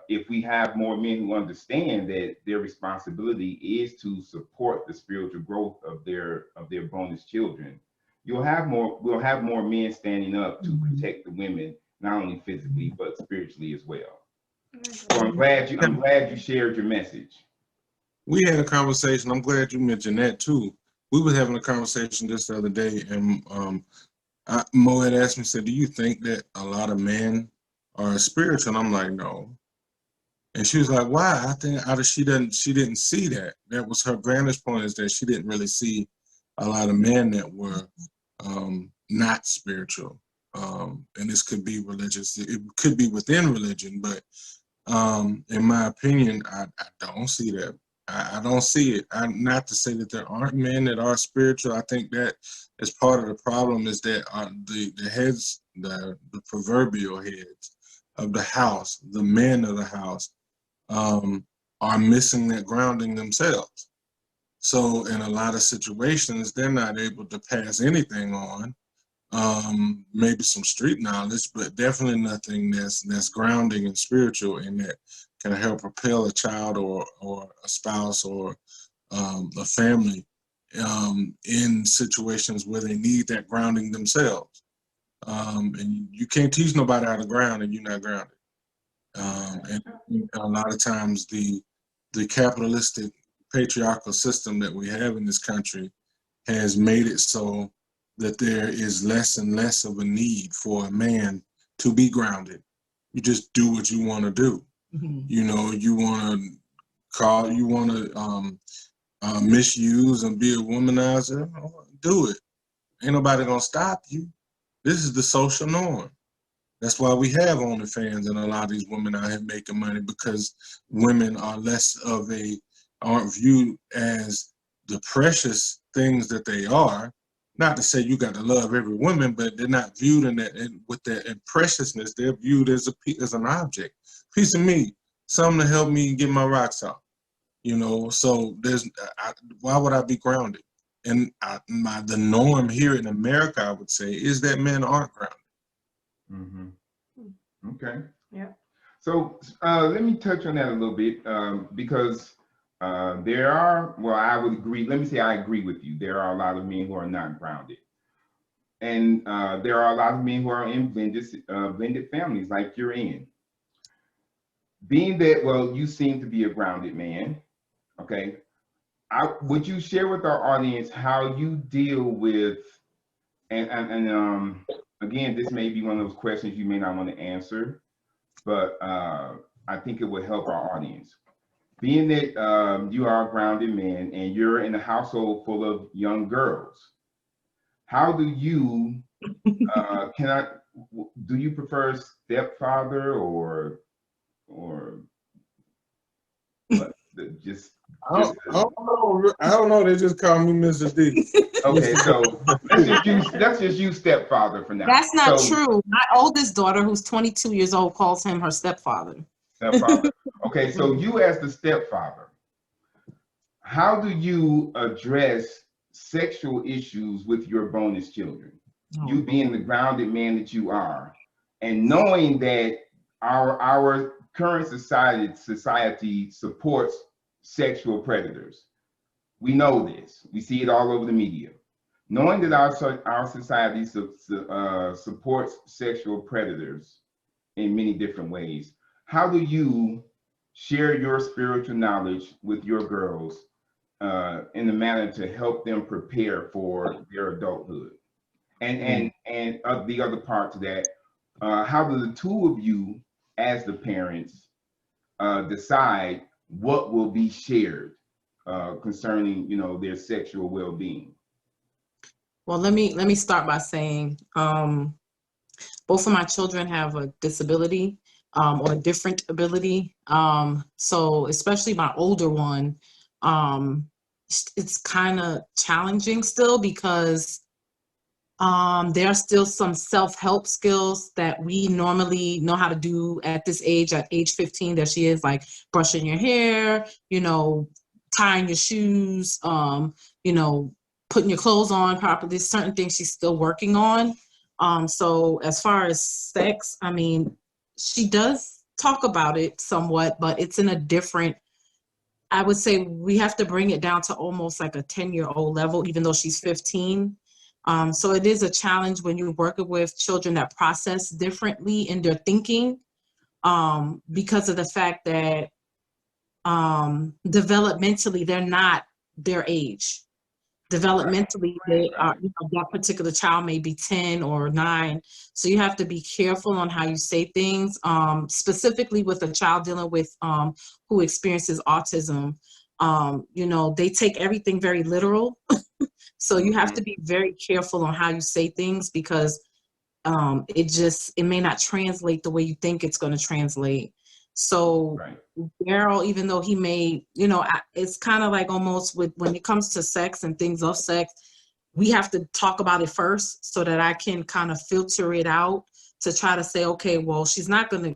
if we have more men who understand that their responsibility is to support the spiritual growth of their bonus children, we'll have more men standing up to protect the women, not only physically but spiritually as well. So I'm glad you shared your message. We had a conversation. I'm glad you mentioned that too. We were having a conversation just the other day, and Mo had asked me, said, "Do you think that a lot of men are spiritual?" And I'm like, "No." And she was like, "Why?" I think she didn't see that. That was her vantage point, is that she didn't really see a lot of men that were not spiritual. And this could be religious. It could be within religion, but in my opinion, I don't see that. I don't see it. Not to say that there aren't men that are spiritual. I think that is part of the problem, is that the heads, the proverbial heads of the house, the men of the house, are missing that grounding themselves. So in a lot of situations, they're not able to pass anything on. Maybe some street knowledge, but definitely nothing that's grounding and spiritual, and that can help propel a child or a spouse or a family in situations where they need that grounding themselves. And you can't teach nobody how to ground and you're not grounded. And a lot of times the capitalistic patriarchal system that we have in this country has made it so that there is less and less of a need for a man to be grounded. You just do what you want to do. You know, you want to misuse and be a womanizer, do it. Ain't nobody gonna stop you. This is the social norm. That's why we have OnlyFans and a lot of these women out here making money, because women are aren't viewed as the precious things that they are. Not to say you got to love every woman, but they're not viewed in that, with that preciousness. They're viewed as an object, piece of meat, something to help me get my rocks off. You know, so why would I be grounded? And the norm here in America, I would say, is that men aren't grounded. Mm-hmm. Okay. Yeah. So let me touch on that a little bit, because there are, well, I would agree. Let me say I agree with you. There are a lot of men who are not grounded. And there are a lot of men who are in blended families like you're in. Being that, well, you seem to be a grounded man, okay? Would you share with our audience how you deal with, and again, this may be one of those questions you may not want to answer, but I think it would help our audience. being that you are a grounded man and you're in a household full of young girls, how do you do you prefer stepfather or what? Just I don't know. They just call me Mr. D. okay. So let's just use stepfather for now. That's not So, true. My oldest daughter, who's 22 years old, calls him her stepfather. Stepfather. Okay, so you as the stepfather, how do you address sexual issues with your bonus children? You being the grounded man that you are, and knowing that our current society supports sexual predators. We know this. We see it all over the media. Knowing that our society supports sexual predators in many different ways, how do you share your spiritual knowledge with your girls in a manner to help them prepare for their adulthood? And the other part to that, how do the two of you, as the parents, decide what will be shared concerning, their sexual well-being? Well, let me start by saying both of my children have a disability or a different ability. So especially my older one, it's kind of challenging still because there are still some self-help skills that we normally know how to do at this age, at age 15, that she is, like brushing your hair, tying your shoes, putting your clothes on properly. There's certain things she's still working on. So as far as sex, I mean, she does talk about it somewhat, but it's in a different, I would say we have to bring it down to almost like a 10-year-old level, even though she's 15. So it is a challenge when you're working with children that process differently in their thinking because of the fact that developmentally, they're not their age. Developmentally, they are, that particular child may be 10 or 9. So you have to be careful on how you say things, specifically with a child dealing with who experiences autism. They take everything very literal. So you have to be very careful on how you say things because it may not translate the way you think it's going to translate. So Darrell, even though he may, it's kind of like almost when it comes to sex and things of sex, we have to talk about it first so that I can kind of filter it out to try to say, okay, well, she's not gonna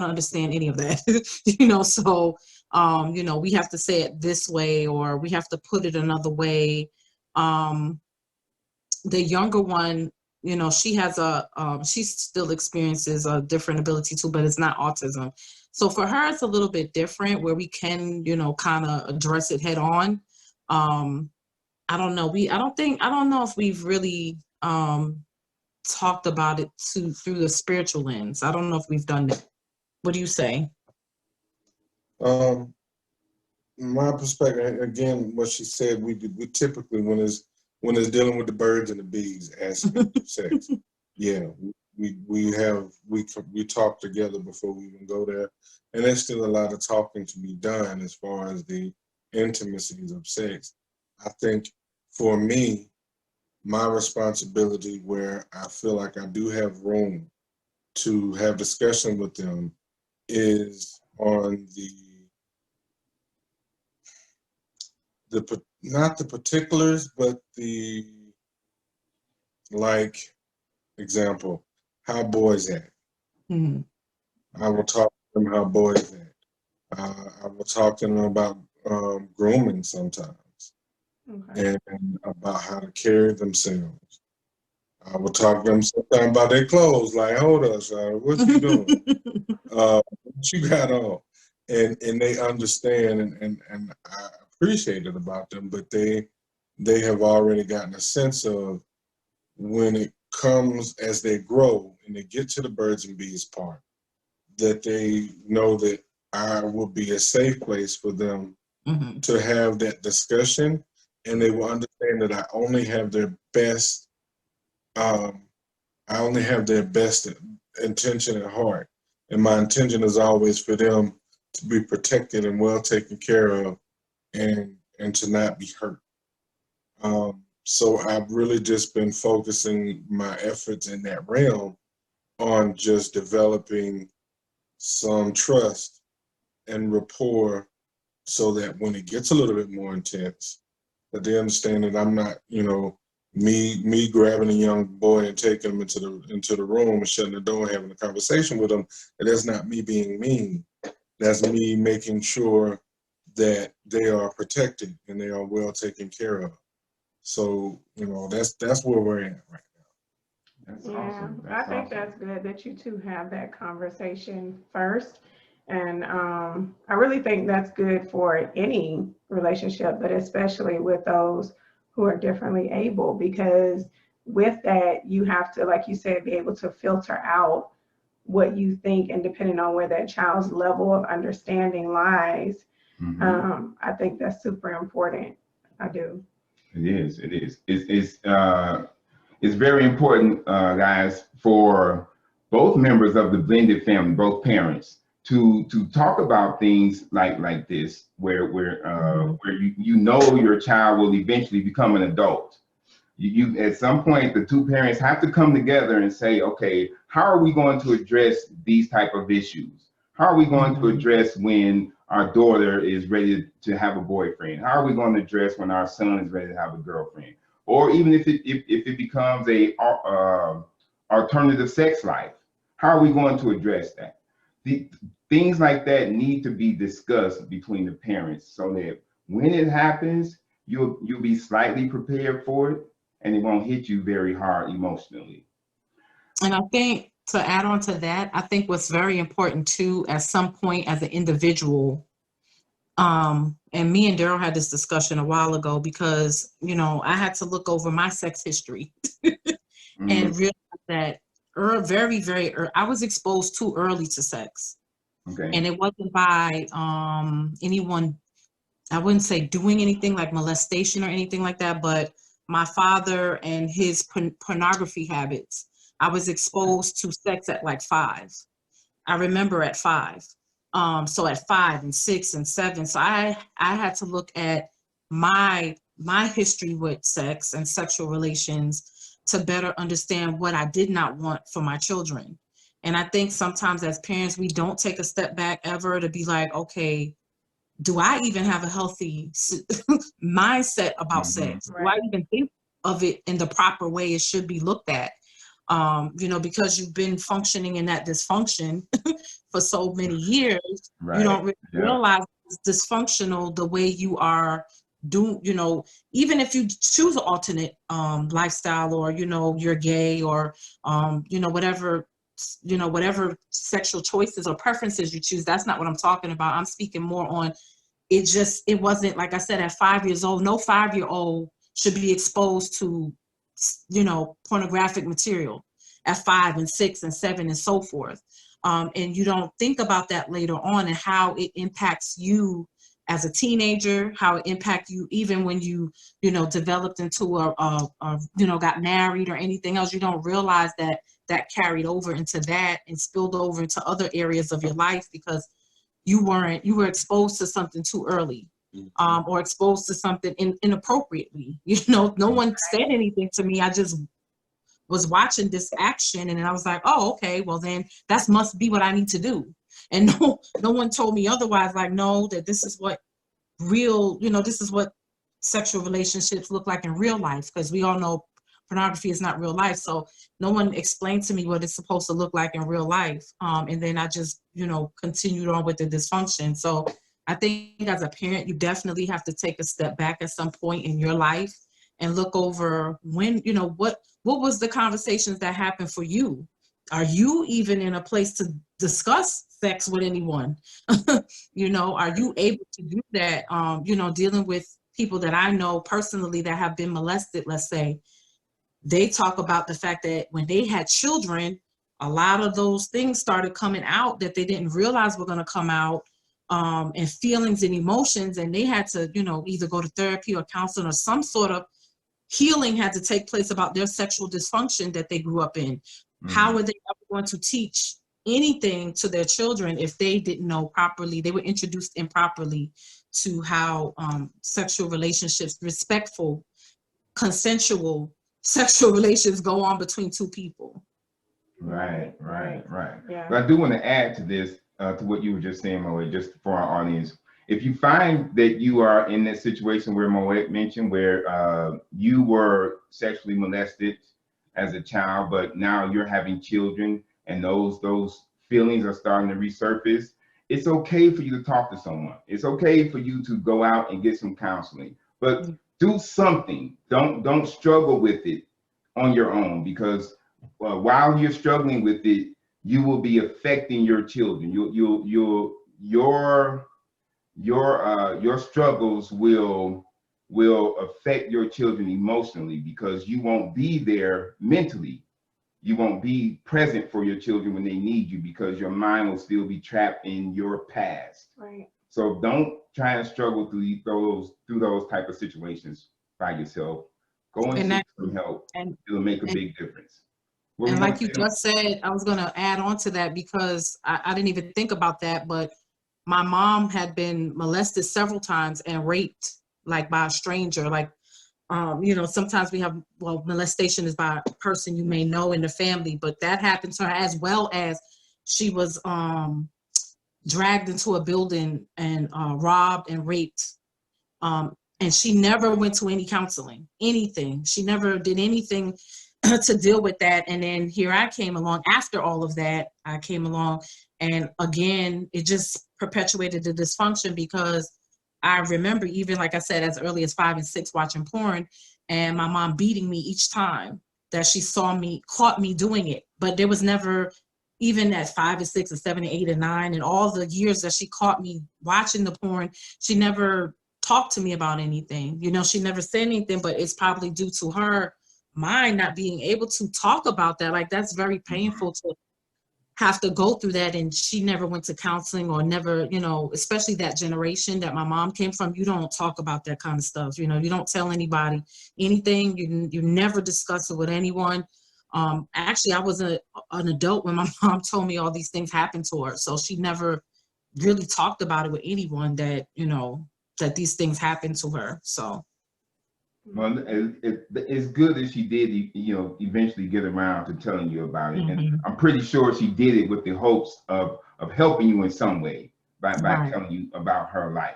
understand any of that, So we have to say it this way, or we have to put it another way. The younger one, she has she still experiences a different ability too, but it's not autism. So for her, it's a little bit different where we can, kind of address it head on. I don't know. I don't know if we've really talked about it through the spiritual lens. I don't know if we've done that. What do you say? My perspective, again, what she said, we typically, when it's dealing with the birds and the bees aspect of sex, we talk together before we even go there, and there's still a lot of talking to be done as far as the intimacies of sex. I think for me, my responsibility where I feel like I do have room to have discussion with them is on not the particulars, but the, like, example, how boys act. Mm-hmm. I will talk to them how boys act. I will talk to them about grooming sometimes, and about how to carry themselves. I will talk to them sometimes about their clothes, like, hold us, what you doing? What you got on? And they understand, and I appreciate it about them, but they have already gotten a sense of when it comes as they grow and they get to the birds and bees part, that they know that I will be a safe place for them to have that discussion, and they will understand that I only have their best intention at heart. And my intention is always for them to be protected and well taken care of, and to not be hurt. So I've really just been focusing my efforts in that realm on just developing some trust and rapport, so that when it gets a little bit more intense, that they understand that I'm not, me grabbing a young boy and taking him into the room and shutting the door and having a conversation with him. And that's not me being mean. That's me making sure that they are protected and they are well taken care of. So, that's where we're at right now. That's Yeah, awesome. I think that's good that you two have that conversation first. And I really think that's good for any relationship, but especially with those who are differently able, because with that, you have to, like you said, be able to filter out what you think, and depending on where that child's level of understanding lies, I think that's super important. I do. It is. It is. It's very important, guys, for both members of the blended family, both parents, to talk about things like this, where you know your child will eventually become an adult. You at some point, the two parents have to come together and say, okay, how are we going to address these type of issues? How are we going to address when our daughter is ready to have a boyfriend? How are we going to address when our son is ready to have a girlfriend? Or even if it becomes a alternative sex life, how are we going to address that? The things like that need to be discussed between the parents, so that when it happens, you'll be slightly prepared for it, and it won't hit you very hard emotionally. And I think, to add on to that, I think what's very important too, at some point as an individual, and me and Darrell had this discussion a while ago, because, I had to look over my sex history and realize that very, very early, I was exposed too early to sex. Okay. And it wasn't by anyone, I wouldn't say doing anything like molestation or anything like that, but my father and his pornography habits. I was exposed to sex at like 5. I remember at 5. So at 5 and 6 and 7. So I had to look at my history with sex and sexual relations to better understand what I did not want for my children. And I think sometimes as parents, we don't take a step back ever to be like, okay, do I even have a healthy mindset about sex? Right. Do I even think of it in the proper way it should be looked at? Because you've been functioning in that dysfunction for so many years, you don't really realize it's dysfunctional the way you are doing, even if you choose an alternate lifestyle, or, you're gay, or, whatever sexual choices or preferences you choose. That's not what I'm talking about. I'm speaking more on, it wasn't, like I said, at 5 years old, no 5-year-old should be exposed to pornographic material at 5 and 6 and 7 and so forth. And you don't think about that later on, and how it impacts you as a teenager, how it impacts you even when you, developed into got married or anything else. You don't realize that carried over into that and spilled over into other areas of your life, because you were exposed to something too early. Or exposed to something inappropriately. No one said anything to me. I just was watching this action, and I was like, oh, okay, well then that must be what I need to do. And no one told me otherwise, like, no, that this is what this is what sexual relationships look like in real life, because we all know pornography is not real life. So no one explained to me what it's supposed to look like in real life. And then I just, continued on with the dysfunction. So I think as a parent, you definitely have to take a step back at some point in your life and look over when, what was the conversations that happened for you? Are you even in a place to discuss sex with anyone? Are you able to do that? Dealing with people that I know personally that have been molested, let's say, they talk about the fact that when they had children, a lot of those things started coming out that they didn't realize were going to come out. And feelings and emotions, and they had to, either go to therapy or counseling, or some sort of healing had to take place about their sexual dysfunction that they grew up in. How are they ever going to teach, anything to their children if they didn't know properly. They were introduced improperly to how sexual relationships, respectful, consensual sexual relations go on between two people. Right. Yeah. But I do want to add to this, to what you were just saying, Moet, just for our audience. If you find that you are in that situation where Moet mentioned, where you were sexually molested as a child, but now you're having children, and those feelings are starting to resurface, it's okay for you to talk to someone. It's okay for you to go out and get some counseling, but do something. Don't struggle with it on your own, because while you're struggling with it, you will be affecting your children. Your struggles will affect your children emotionally, because you won't be there mentally. You won't be present for your children when they need you, because your mind will still be trapped in your past. Right. So don't try and struggle through those type of situations by yourself. Go and seek some help. And it'll make a big difference. and like you just said, I was going to add on to that, because I didn't even think about that, but my mom had been molested several times and raped, like by a stranger. Like, sometimes we have, molestation is by a person you may know in the family, but that happened to her, as well as she was dragged into a building and robbed and raped. And she never went to any counseling, anything. She never did anything to deal with that. And then here I came along after all of that. I came along, and again, it just perpetuated the dysfunction, because I remember, even like I said, as early as 5 and 6, watching porn, and my mom beating me each time that she caught me doing it. But there was never, even at 5 and 6 and 7 and 8 and 9, and all the years that she caught me watching the porn, she never talked to me about anything. She never said anything, but it's probably due to her mind not being able to talk about that. Like, that's very painful to have to go through that. And she never went to counseling, or never, especially that generation that my mom came from. You don't talk about that kind of stuff. You don't tell anybody anything. You never discuss it with anyone. Actually, I was an adult when my mom told me all these things happened to her. So she never really talked about it with anyone, that, that these things happened to her. So. Well, it's good that she did, eventually get around to telling you about it. Mm-hmm. And I'm pretty sure she did it with the hopes of helping you in some way by Right. telling you about her life.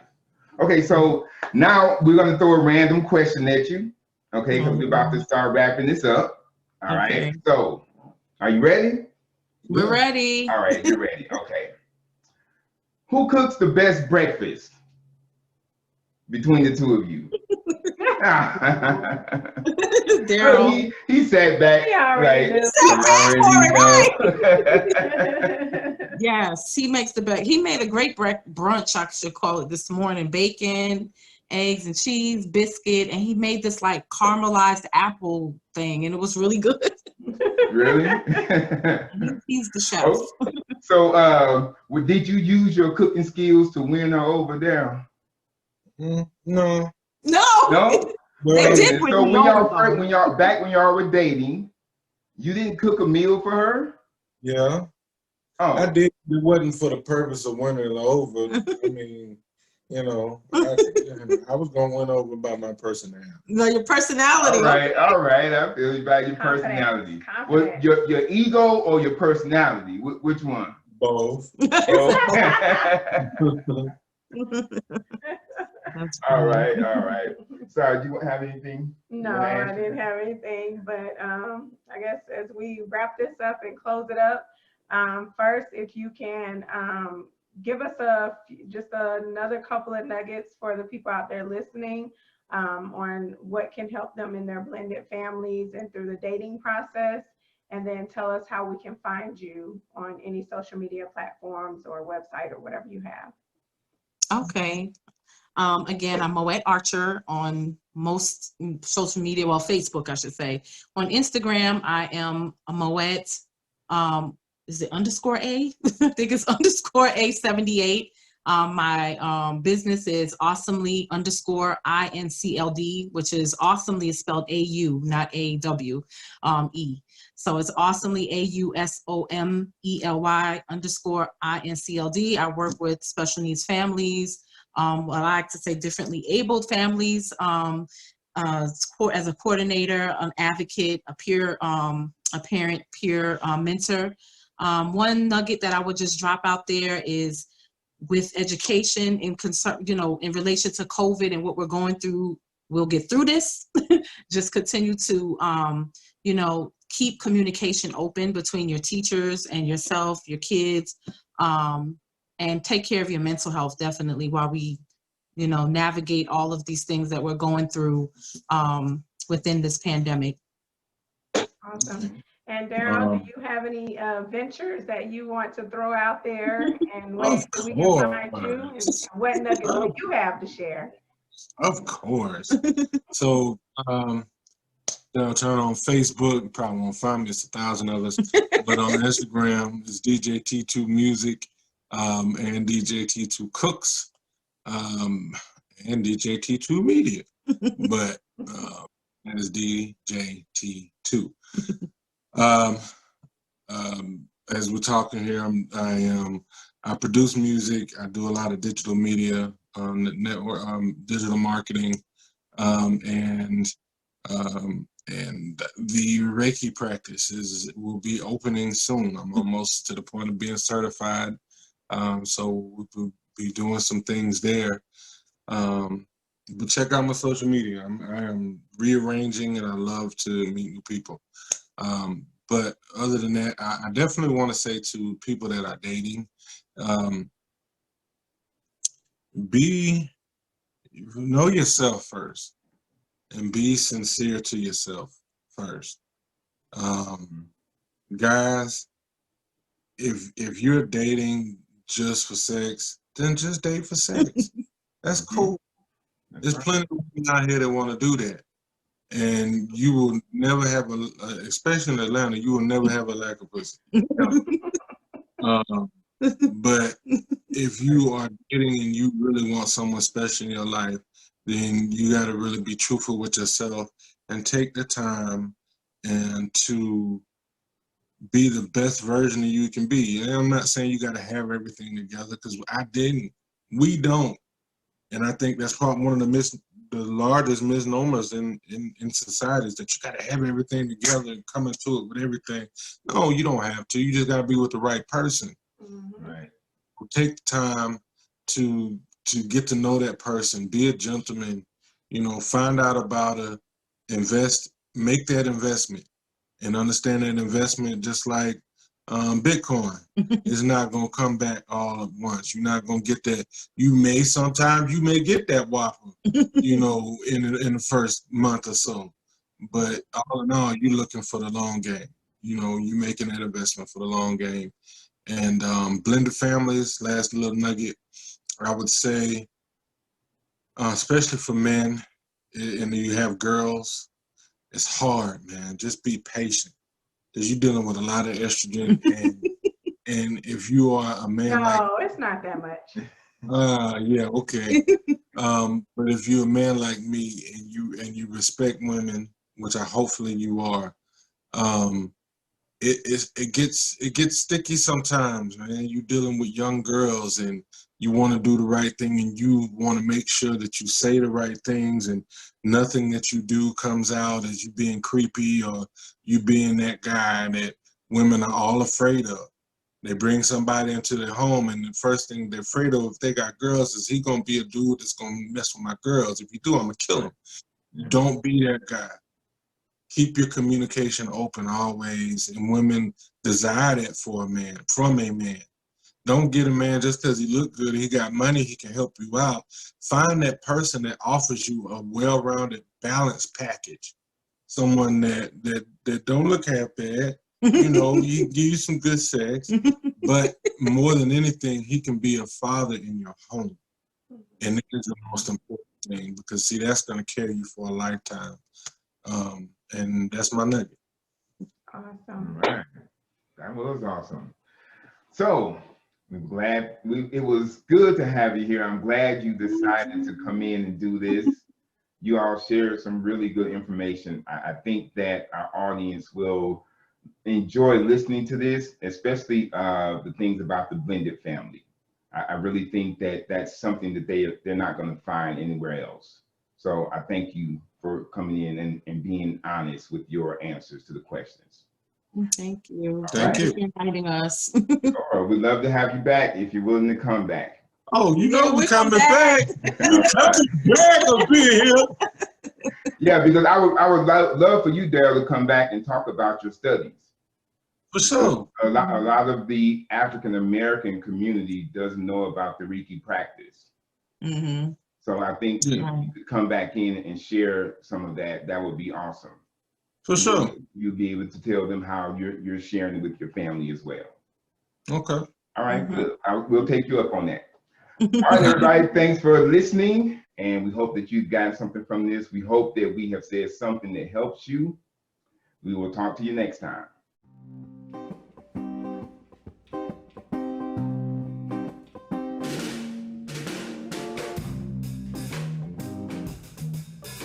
Okay, so now we're going to throw a random question at you, okay, because we're about to start wrapping this up. All Okay. right, so are you ready? We're ready. All right, you're ready. Okay. Who cooks the best breakfast between the two of you? Darrell. He sat back. He already Right. knew. Yes, he makes the best. He made a great brunch, I should call it, this morning. Bacon, eggs and cheese, biscuit, and he made this like caramelized apple thing, and it was really good. Really? He's the chef. Oh, so, did you use your cooking skills to win her over there? No. No. They did win So me when over, y'all were dating, you didn't cook a meal for her? Yeah. Oh. I did. It wasn't for the purpose of winning her over. I mean, I was gonna win over by my personality. No, your personality. All right. I feel you about your personality. What, your ego or your personality? Which one? Both. All right. Sorry, do you have anything? No, I didn't have anything, but I guess as we wrap this up and close it up, first, if you can give us just another couple of nuggets for the people out there listening on what can help them in their blended families and through the dating process, and then tell us how we can find you on any social media platforms or website or whatever you have. Okay. Again, I'm Moet Archer on most social media, well, Facebook, I should say. On Instagram, I am a Moet. Is it _A? I think it's _A78. My business is awesomely_INCLD, which is awesomely is spelled AU, not AW, E. So it's awesomely AUSOMELY_INCLD. I work with special needs families. What I like to say differently abled families, as a coordinator, an advocate, a peer, a parent, peer mentor. One nugget that I would just drop out there is with education in concern, in relation to COVID and what we're going through, we'll get through this. Just continue to, keep communication open between your teachers and yourself, your kids, and take care of your mental health definitely while we, navigate all of these things that we're going through within this pandemic. Awesome. And Darrell, do you have any ventures that you want to throw out there and ways that we can find you? And what nuggets do you have to share? Of course. So, downtown on Facebook, you probably won't find me, it's 1,000 of us. But on Instagram, it's DJ T2 Music and DJ T2 Cooks and DJ T2 Media. But that is DJ T2. As we're talking here, I produce music. I do a lot of digital media, network, digital marketing, and the Reiki practice will be opening soon. I'm almost to the point of being certified, so we'll be doing some things there. But check out my social media. I am rearranging, and I love to meet new people. But other than that, I definitely want to say to people that are dating, know yourself first and be sincere to yourself first. Guys, if you're dating just for sex, then just date for sex. That's cool. There's plenty of people out here that want to do that. And you will never have especially in Atlanta, you will never have a lack of pussy. But if you are dating and you really want someone special in your life, then you got to really be truthful with yourself and take the time and to be the best version of you can be. And I'm not saying you got to have everything together, because I didn't. We don't. And I think that's probably one of the largest misnomers in society, is that you got to have everything together and come into it with everything. No, you don't have to. You just got to be with the right person. Right. Take the time to get to know that person. Be a gentleman. Find out about it. Make that investment, and understand that investment, just like Bitcoin, is not going to come back all at once. You're not going to get that. Sometimes you may get that whopper, in the first month or so. But all in all, you're looking for the long game. You're making that investment for the long game. And blended families, last little nugget, I would say, especially for men, and you have girls, it's hard, man. Just be patient, because you're dealing with a lot of estrogen. And if you are a man it's not that much. Yeah, okay. But if you're a man like me and you respect women, which hopefully you are, it gets sticky sometimes, man. You're dealing with young girls, and you want to do the right thing, and you want to make sure that you say the right things, and nothing that you do comes out as you being creepy or you being that guy that women are all afraid of. They bring somebody into their home, and the first thing they're afraid of, if they got girls, is he gonna be a dude that's gonna mess with my girls? If you do, I'm gonna kill him. Don't be that guy. Keep your communication open always, and women desire that from a man. Don't get a man just because he look good, he got money, he can help you out. Find that person that offers you a well-rounded, balanced package. Someone that don't look half bad. He give you some good sex, but more than anything, he can be a father in your home. And that is the most important thing, because see, that's going to carry you for a lifetime. And that's my nugget. Awesome. All right. That was awesome. So We're glad. It was good to have you here. I'm glad you decided to come in and do this. You all shared some really good information. I think that our audience will enjoy listening to this, especially the things about the blended family. I really think that that's something that they're not going to find anywhere else. So I thank you for coming in and being honest with your answers to the questions. Thank you. Thank you. for inviting us. Sure, we'd love to have you back if you're willing to come back. Oh, you know Yeah, we we come coming back. That's back up here. Yeah, because I would love for you, Darrell, to come back and talk about your studies. For sure. A lot of the African American community doesn't know about the Reiki practice. Mm-hmm. So I think if Yeah. you could come back in and share some of that, that would be awesome. For sure. You'll be able to tell them how you're sharing it with your family as well. Okay. All right, Mhm. we'll take you up on that. All right, everybody, thanks for listening. And we hope that you've gotten something from this. We hope that we have said something that helps you. We will talk to you next time.